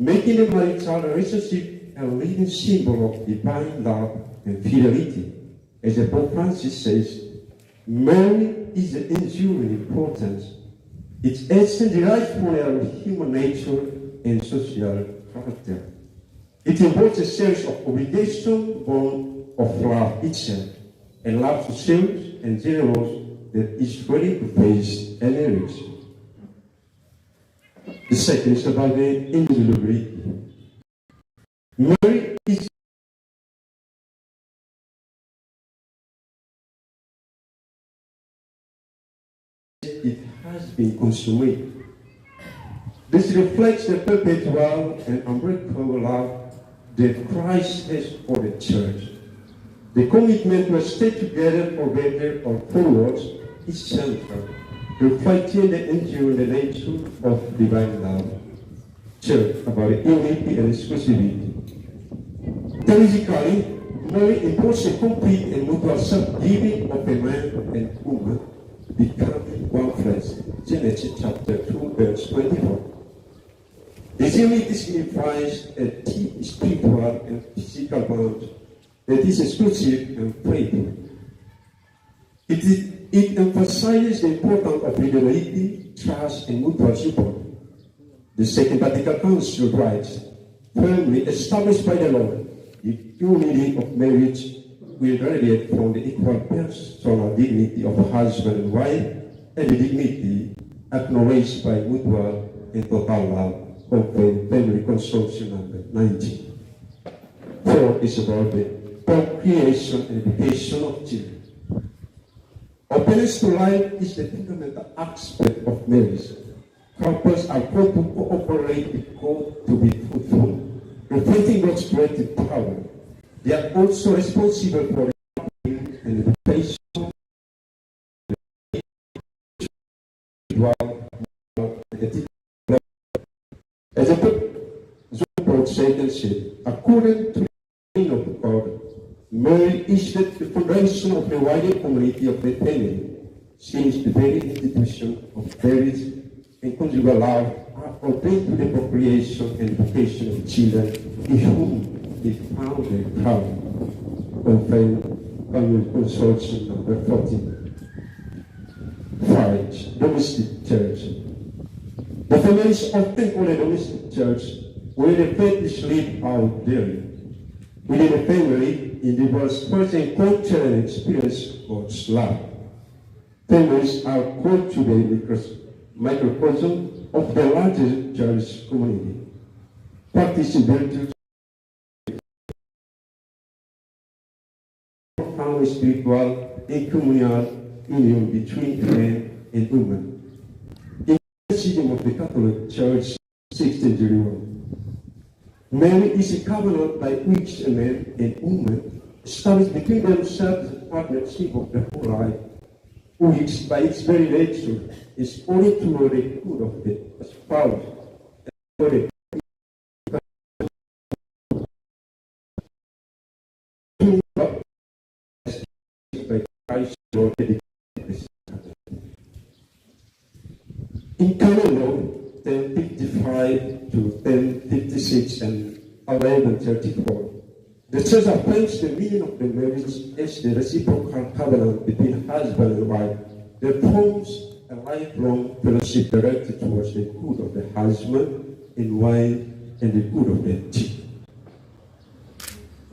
making the marital relationship a living symbol of divine love and fidelity. As Pope Francis says, marriage is of enduring importance. Its essence derives from our human nature and social character. It involves a series of obligations born of love itself, and love to self and generous that is ready to face any risk. The second is about the individuality. Marriage is it has been consummated. This reflects the perpetual and unbreakable love that Christ has for the Church. The commitment to stay together for better or for worse is central, reflecting the enduring nature of divine love. Church, about unity and exclusivity. Theologically, marriage involves a complete and mutual self-giving of a man and woman, becoming one flesh. Genesis chapter 2, verse 24. This unity signifies a deep spiritual and physical bond that is exclusive and faithful. It emphasizes the importance of fidelity, trust, and mutual support. The Second Vatican Council writes, firmly established by the Lord, the unity of marriage will radiate from the equal personal dignity of husband and wife and the dignity acknowledged by mutual and total love of family construction number 19. 4 is about the procreation and education of children. Openness to life is the fundamental aspect of marriage. Couples are called to cooperate with God to be fruitful, reflecting God's creative power. They are also responsible for the and education as a John Satan said, according to the will of God, marriage is the foundation of the wider community of the family, since the very institution of marriage and conjugal love are ordained to the procreation and education of children, in whom they found the crown of family consortium number 14. 5. Domestic church. The family is often called a domestic church, where the faith is lived out daily. Within a family, individuals first encounter and experience God's love. Families are called to the microcosm of the larger church community. Practicing virtues, profound spiritual and communal union between man and woman. In the system of the Catholic Church, 1601, marriage is a covenant by which a man and woman establish between themselves a partnership of the whole life, which by its very nature is only toward the good of the spouse and for the by Christ Lord. In canon law, 1055 to 1056 and 1134, the Church affirms the meaning of the marriage as the reciprocal covenant between husband and wife that forms a lifelong fellowship directed towards the good of the husband and wife and the good of the children.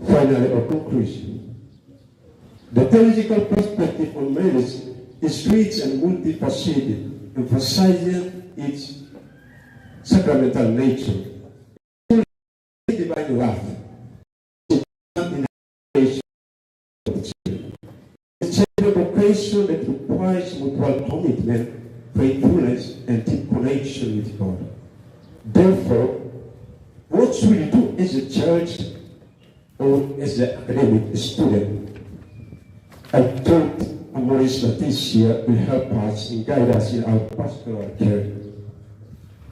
Finally, a conclusion. The theological perspective on marriage is rich and multifaceted, emphasizing its sacramental nature. Divine love. It's a vocation that requires mutual commitment, faithfulness, and deep connection with God. Therefore, what should we do as a church or as an academic student? I thought Amoris Laetitia will help us and guide us in our pastoral care.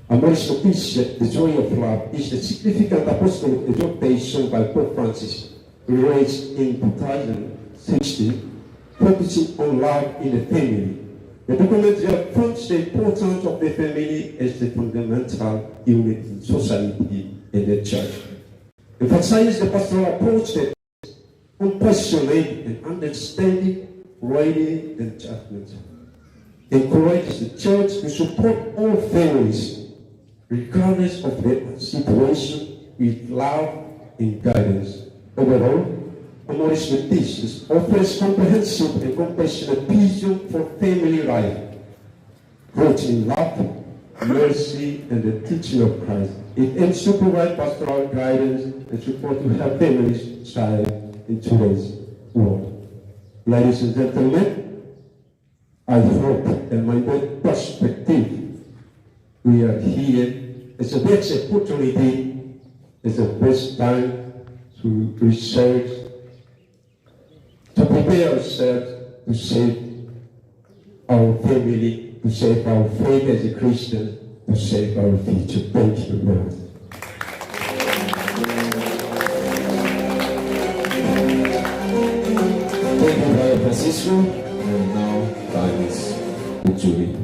Amoris Laetitia, the joy of love, is a significant apostolic exhortation by Pope Francis, released in 2016, focusing on love in the family. The document affirms the importance of the family as the fundamental unit in society and the church. Emphasizes the pastoral approach that compassionate and understanding, ready and judgment. Encourages the church to support all families, regardless of their situation, with love and guidance. Overall, Amoris Laetitia offers comprehensive and compassionate vision for family life, rooted in love, mercy, and the teaching of Christ. It aims to provide pastoral guidance and support to help families thrive in today's world. Ladies and gentlemen, I hope in my perspective, we are here as a best opportunity, as a best time to research, to prepare ourselves to save our family, to save our faith as a Christian, to save our future. Thank you very much. Thank you, Brother Francisco. And now time is with Julie.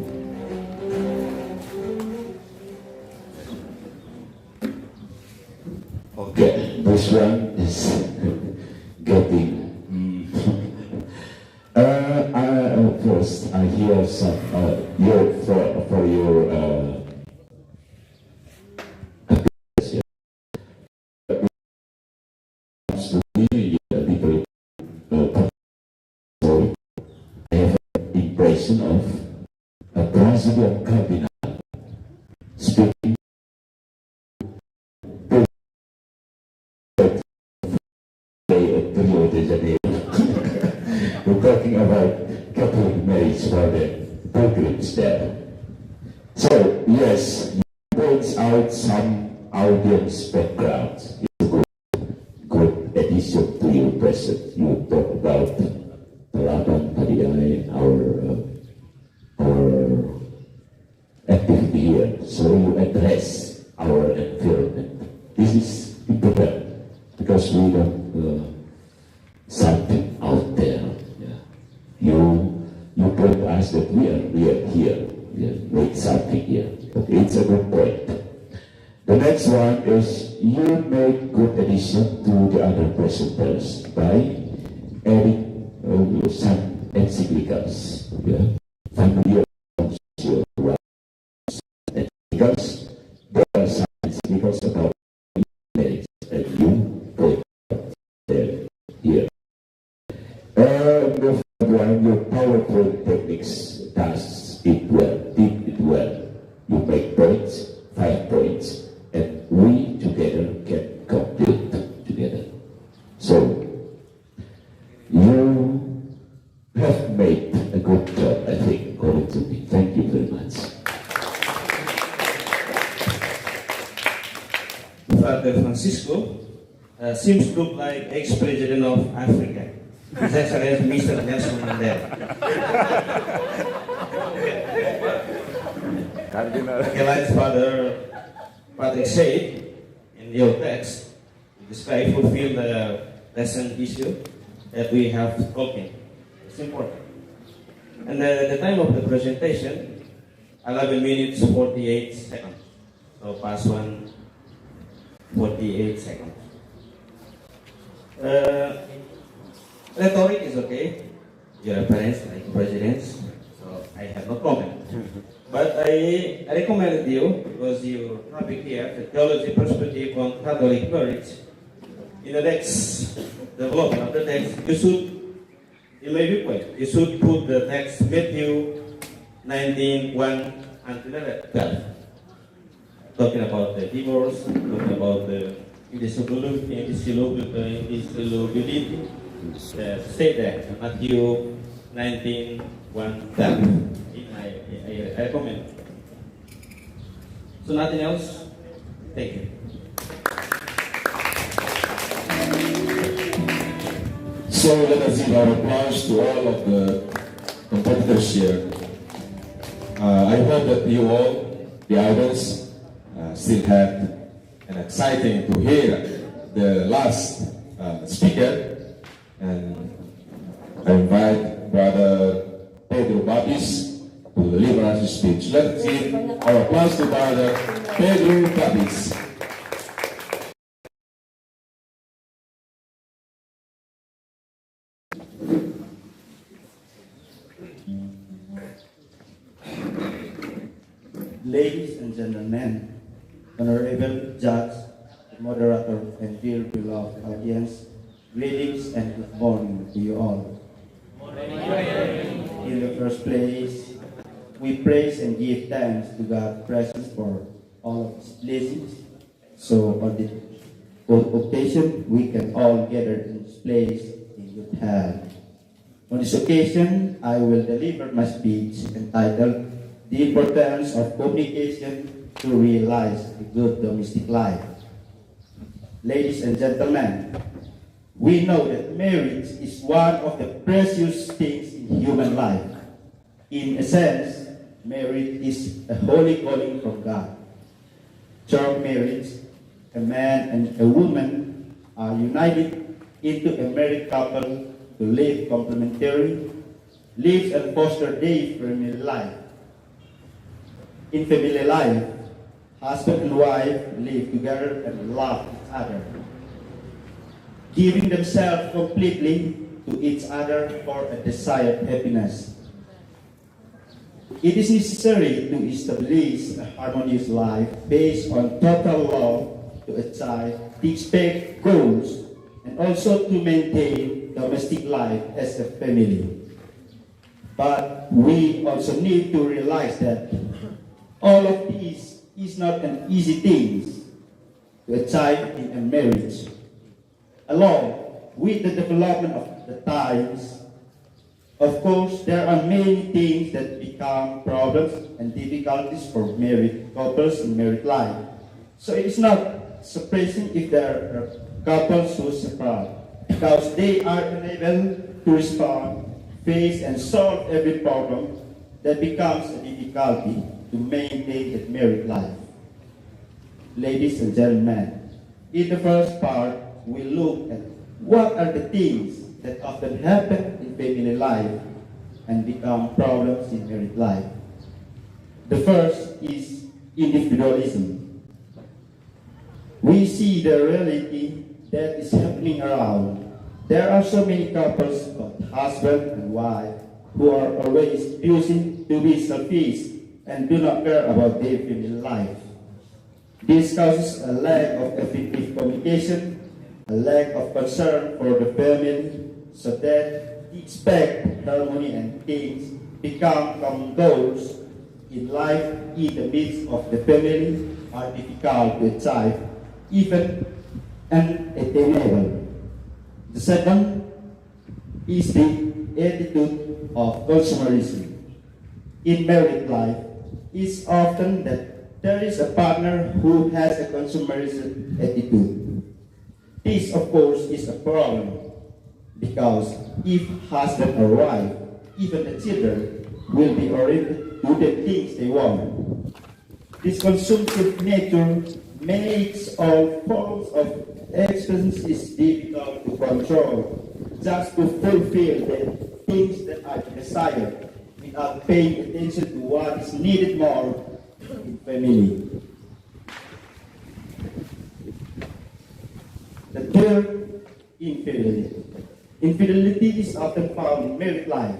Okay, this one is getting. First, I hear some for your President Cardinal speaking at Rio de Janeiro. We're talking about Catholic marriage for the pilgrims there. So, yes, you points out some audience background. It's a good addition to your present. You talk about Teladan Padiai, our activity here. So you address our environment. This is important because we don't something out there. Yeah. You point us that we are here. We make something here. But it's a good point. The next one is you make good addition to the other presenters by adding some encyclicals. Yeah. Familiar encyclicals. There are some encyclicals about marriage and you point there here. The third one, your PowerPoint techniques does it well, did it well. You make points, 5 points, and we together can complete together. So, you have made a good job, I think, according to me. Thank you very much. Father Francisco seems to look like ex-president of Africa. His Excellency Mr. Nelson Mandela. Cardinal. Okay, like Father Patrick said in your text, this guy fulfill the lesson issue that we have spoken. It's important. And the time of the presentation, 11 minutes 48 seconds. So past 48 seconds. Rhetoric is okay. Your parents like presidents, so I have no comment. But I recommended you, because your topic here, the theology perspective on Catholic marriage, in the next development of the text, you should, in my viewpoint, you should put the text Matthew 19:1 until 12. Talking about the divorce, talking about the indissolubility, say that Matthew 19:1. I recommend. So nothing else. Thank you. So let us give our applause to all of the competitors here. I hope that you all, the audience, still have an exciting to hear the last speaker. And I invite Brother Pedro Babis to deliver us his speech. Let's give our applause to Brother Pedro Babis. Ladies and gentlemen, honorable judge, moderator, and dear beloved audience, greetings and good morning to you all. In the first place, we praise and give thanks to God present for all of His blessings. So on this occasion, we can all gather in this place in good health. On this occasion, I will deliver my speech entitled The Importance of Communication to Realize a Good Domestic Life. Ladies and gentlemen, we know that marriage is one of the precious things in human life. In a sense, marriage is a holy calling from God. Through marriage, a man and a woman are united into a married couple to live complementary, live and foster their family life. In family life, husband and wife live together and love each other, giving themselves completely to each other for a desired happiness. It is necessary to establish a harmonious life based on total love to achieve the expected goals and also to maintain domestic life as a family. But we also need to realize that all of these is not an easy thing to achieve in a marriage. Along with the development of the times, of course, there are many things that become problems and difficulties for married couples in married life. So it is not surprising if there are couples who separate, because they are unable to respond, face, and solve every problem that becomes a difficulty to maintain a married life. Ladies and gentlemen, in the first part, we look at what are the things that often happen in family life and become problems in married life. The first is individualism. We see the reality that is happening around. There are so many couples, both husband and wife, who are always choosing to be selfish and do not care about their family life. This causes a lack of effective communication, a lack of concern for the family, so that they expect harmony and things become common goals in life in the midst of the family are difficult to achieve, even unattainable. The second is the attitude of consumerism. In married life, it's often that there is a partner who has a consumerism attitude. This, of course, is a problem, because if husband or wife, even the children, will be oriented to the things they want. This consumptive nature makes all forms of expenses difficult to control, just to fulfill the things that are desired, without paying attention to what is needed more in family. The third, infidelity. Infidelity is often found in married life.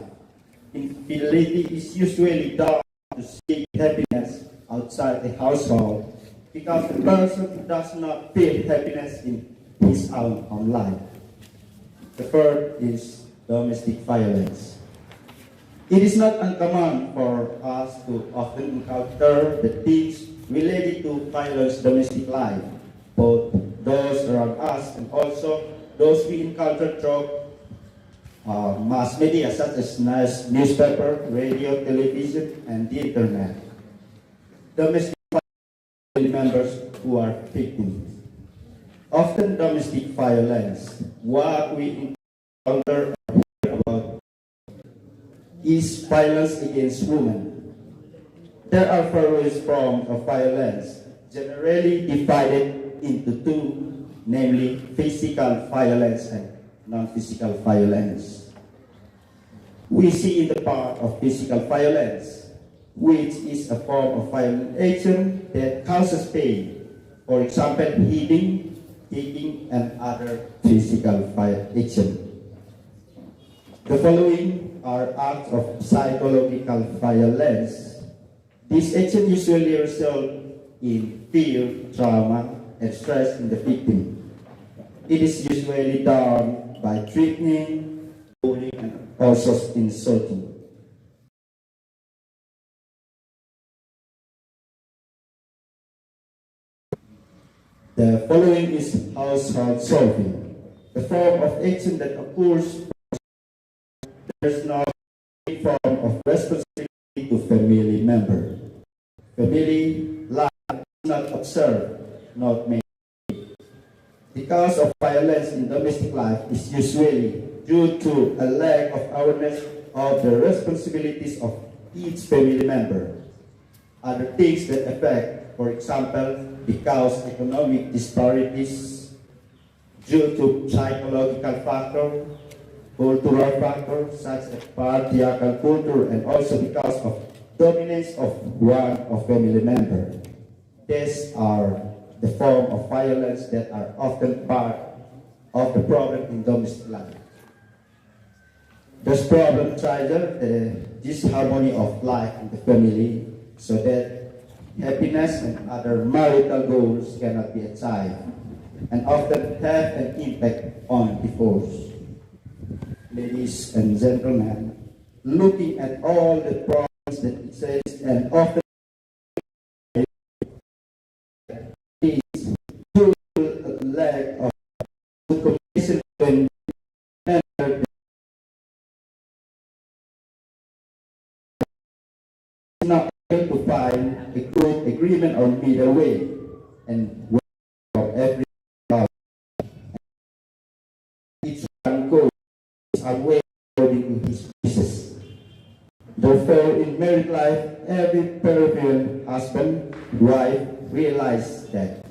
Infidelity is usually done to seek happiness outside the household, because the person does not feel happiness in his own home life. The third is domestic violence. It is not uncommon for us to often encounter the things related to violence domestic life, both those around us and also those we encounter through mass media such as newspaper, radio, television, and the internet. Domestic family members who are victims. Often domestic violence, what we encounter or hear about, is violence against women. There are various forms of violence, generally divided into two, namely physical violence and non-physical violence. We see in the part of physical violence, which is a form of violent action that causes pain, for example, hitting, kicking, and other physical action. The following are acts of psychological violence. This action usually results in fear, trauma, and stress in the victim. It is usually done by threatening, bullying, and also insulting. The following is household solving. The form of action that occurs, there is no form of responsibility to family member. Family life is not observed, not made. The cause of violence in domestic life is usually due to a lack of awareness of the responsibilities of each family member. Other things that affect, for example, because economic disparities, due to psychological factors, cultural factors such as patriarchal culture, and also because of dominance of one of family member. These are the form of violence that are often part of the problem in domestic life. This problem triggers the disharmony of life in the family, so that happiness and other marital goals cannot be achieved, and often have an impact on divorce. Ladies and gentlemen, looking at all the problems that exist and often is due to a lack of good communication when members not able to find a good agreement or middle way and work for every problem. Each one goes away according to his wishes. Therefore, in married life, every Peruvian husband, wife realize that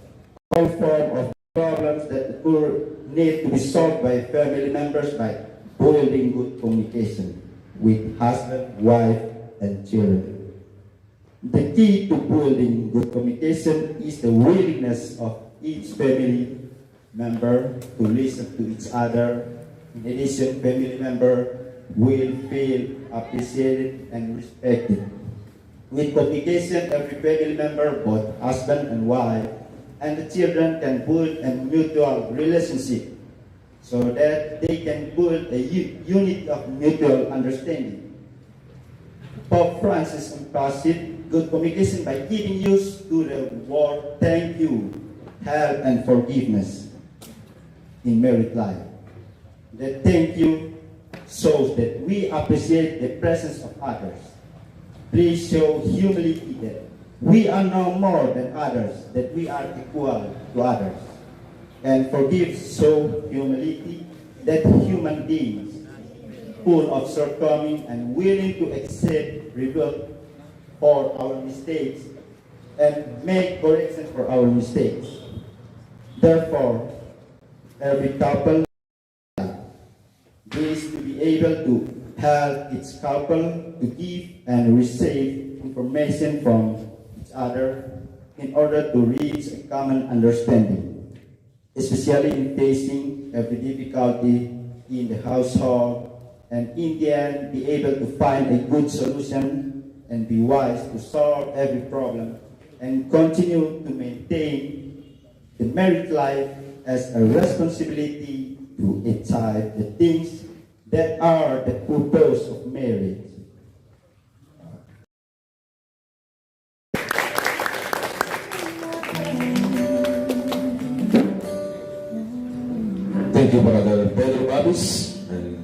all forms of problems that need to be solved by family members by building good communication with husband, wife, and children. The key to building good communication is the willingness of each family member to listen to each other. In addition, family member will feel appreciated and respected. With communication, every family member, both husband and wife, and the children can build a mutual relationship so that they can build a unit of mutual understanding. Pope Francis emphasized good communication by giving use to the word thank you, help, and forgiveness in married life. The thank you shows that we appreciate the presence of others. Please show humility that we are no more than others, that we are equal to others. And forgive show humility that human beings, full of shortcomings and willing to accept rebuke for our mistakes and make correction for our mistakes. Therefore, every couple is to be able to help its couple to give and receive information from each other in order to reach a common understanding, especially in facing every difficulty in the household, and in the end be able to find a good solution and be wise to solve every problem and continue to maintain the married life as a responsibility to achieve the things that are the purpose of marriage. Thank you, Brother Pedro Babis. And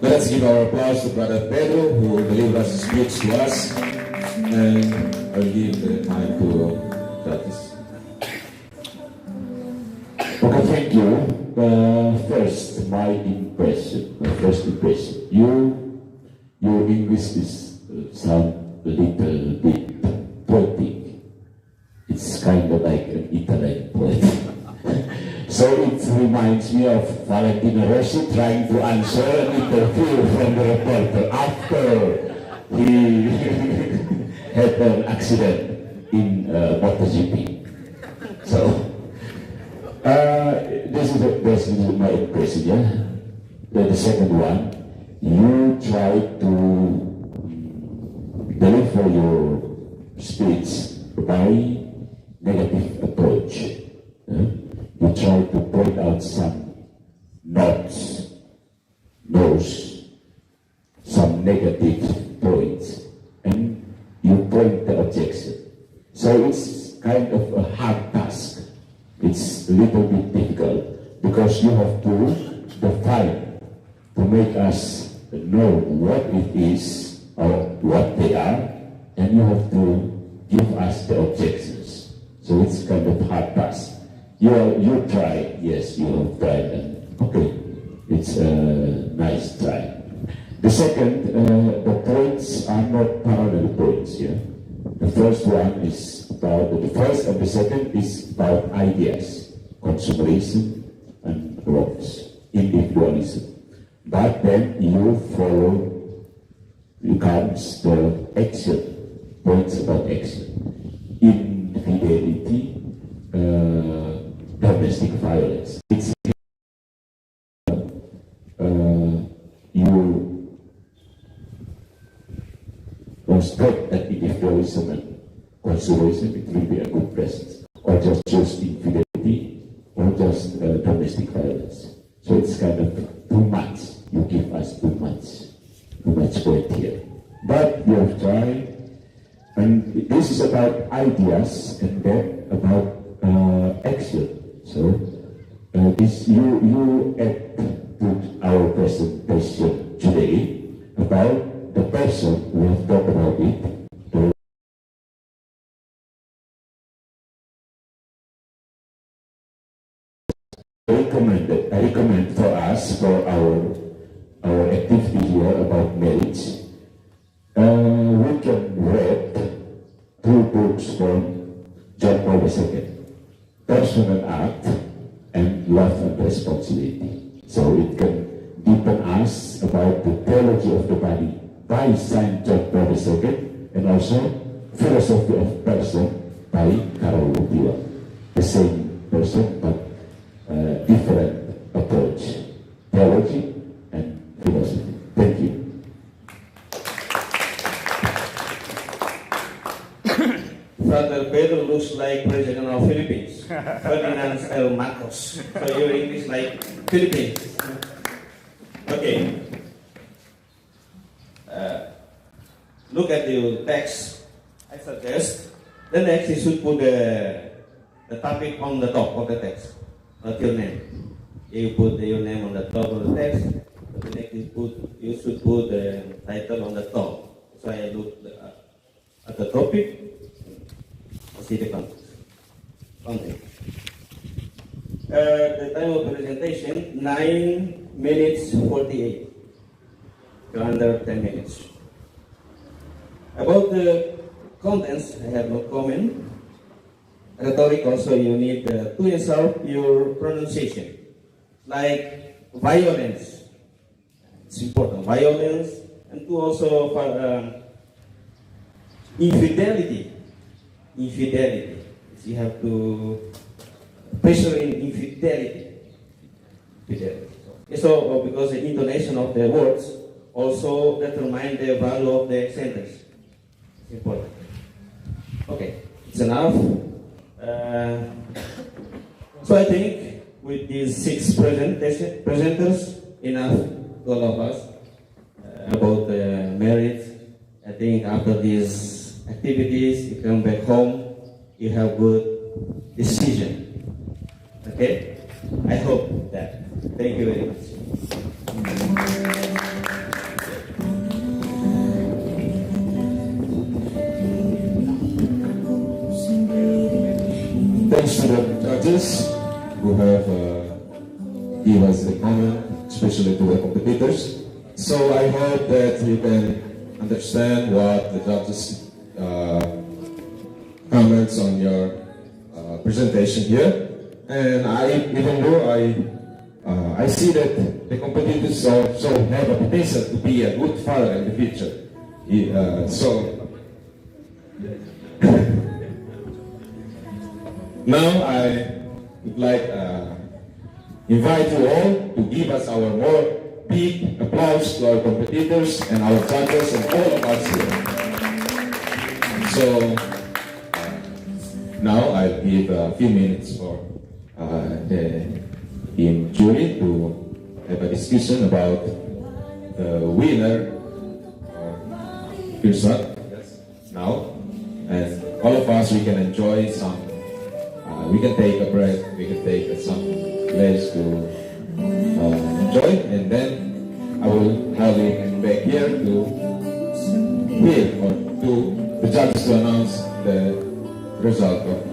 let's give our applause to Brother Pedro, who will deliver us speech to us. And I'll give the mic to Tatis. Okay, thank you. First, my first impression. Your English is sound a little bit poetic. It's kind of like an Italian poet. So it reminds me of Valentino Rossi trying to answer an interview from the reporter after he had an accident in MotoGP. So this is my impression. Yeah? The second one, you try to deliver your speech by negative approach. You try to point out some no's, some negative points, and you point the objection. So it's kind of a hard task. It's a little bit difficult because you have to define to make us know what it is or what they are, and you have to give us the objections. So it's kind of hard task. You try, yes, you have tried, and okay, it's a nice try. The second, the points are not parallel points here. The first one is about, the first and the second is about ideas, consumerism and growth, individualism. But then you follow, comes the action, points about action, infidelity, domestic violence. It's you construct that individualism and consumerism, it will be a good presence, or just choose infidelity, or just domestic violence. So it's kind of too much. You give us too much. too much point here. But you have tried, and this is about ideas and then about action. So this you add to our presentation today about the person we have talked about it. I recommend for us, for our activity here about marriage, we can read 2 books from John Paul II, Personal Act and Love and Responsibility. So it can deepen us about the theology of the body by Saint John Paul II, and also Philosophy of Person by Karol Wojtyła. The same person, but different approach, theology and philosophy. Thank you. Father Pedro looks like President of Philippines, Ferdinand L. Marcos. So your English like Philippines. Okay. Look at the text. I suggest the next you should put the topic on the top of the text. Not your name. You put your name on the top of the text, but the next you should put the title on the top. So I look at the topic, see the context. The time of presentation, 9 minutes 48. To under 10 minutes. About the contents, I have no comment. Rhetoric also, you need to insert your pronunciation. Like violence, it's important. Violence, and to also infidelity. Infidelity. You have to pressure in infidelity. So, because the intonation of the words also determine the value of the sentence. It's important. Okay, it's enough. So I think with these 6 presenters, enough to all of us about the marriage. I think after these activities, you come back home, you have good decision. Okay? I hope that. Thank you very much. Thanks to the judges who have given us the comment, especially to the competitors. So I hope that you can understand what the judges comments on your presentation here. And even though I see that the competitors also have a potential to be a good father in the future. Now I would like invite you all to give us our more big applause to our competitors and our judges and all of us here. So now I'll give a few minutes for the jury to have a discussion about the winner person now, and all of us we can enjoy some. We can take a break. We can take some place to enjoy, and then I will have it back here to hear or to the judges to announce the result of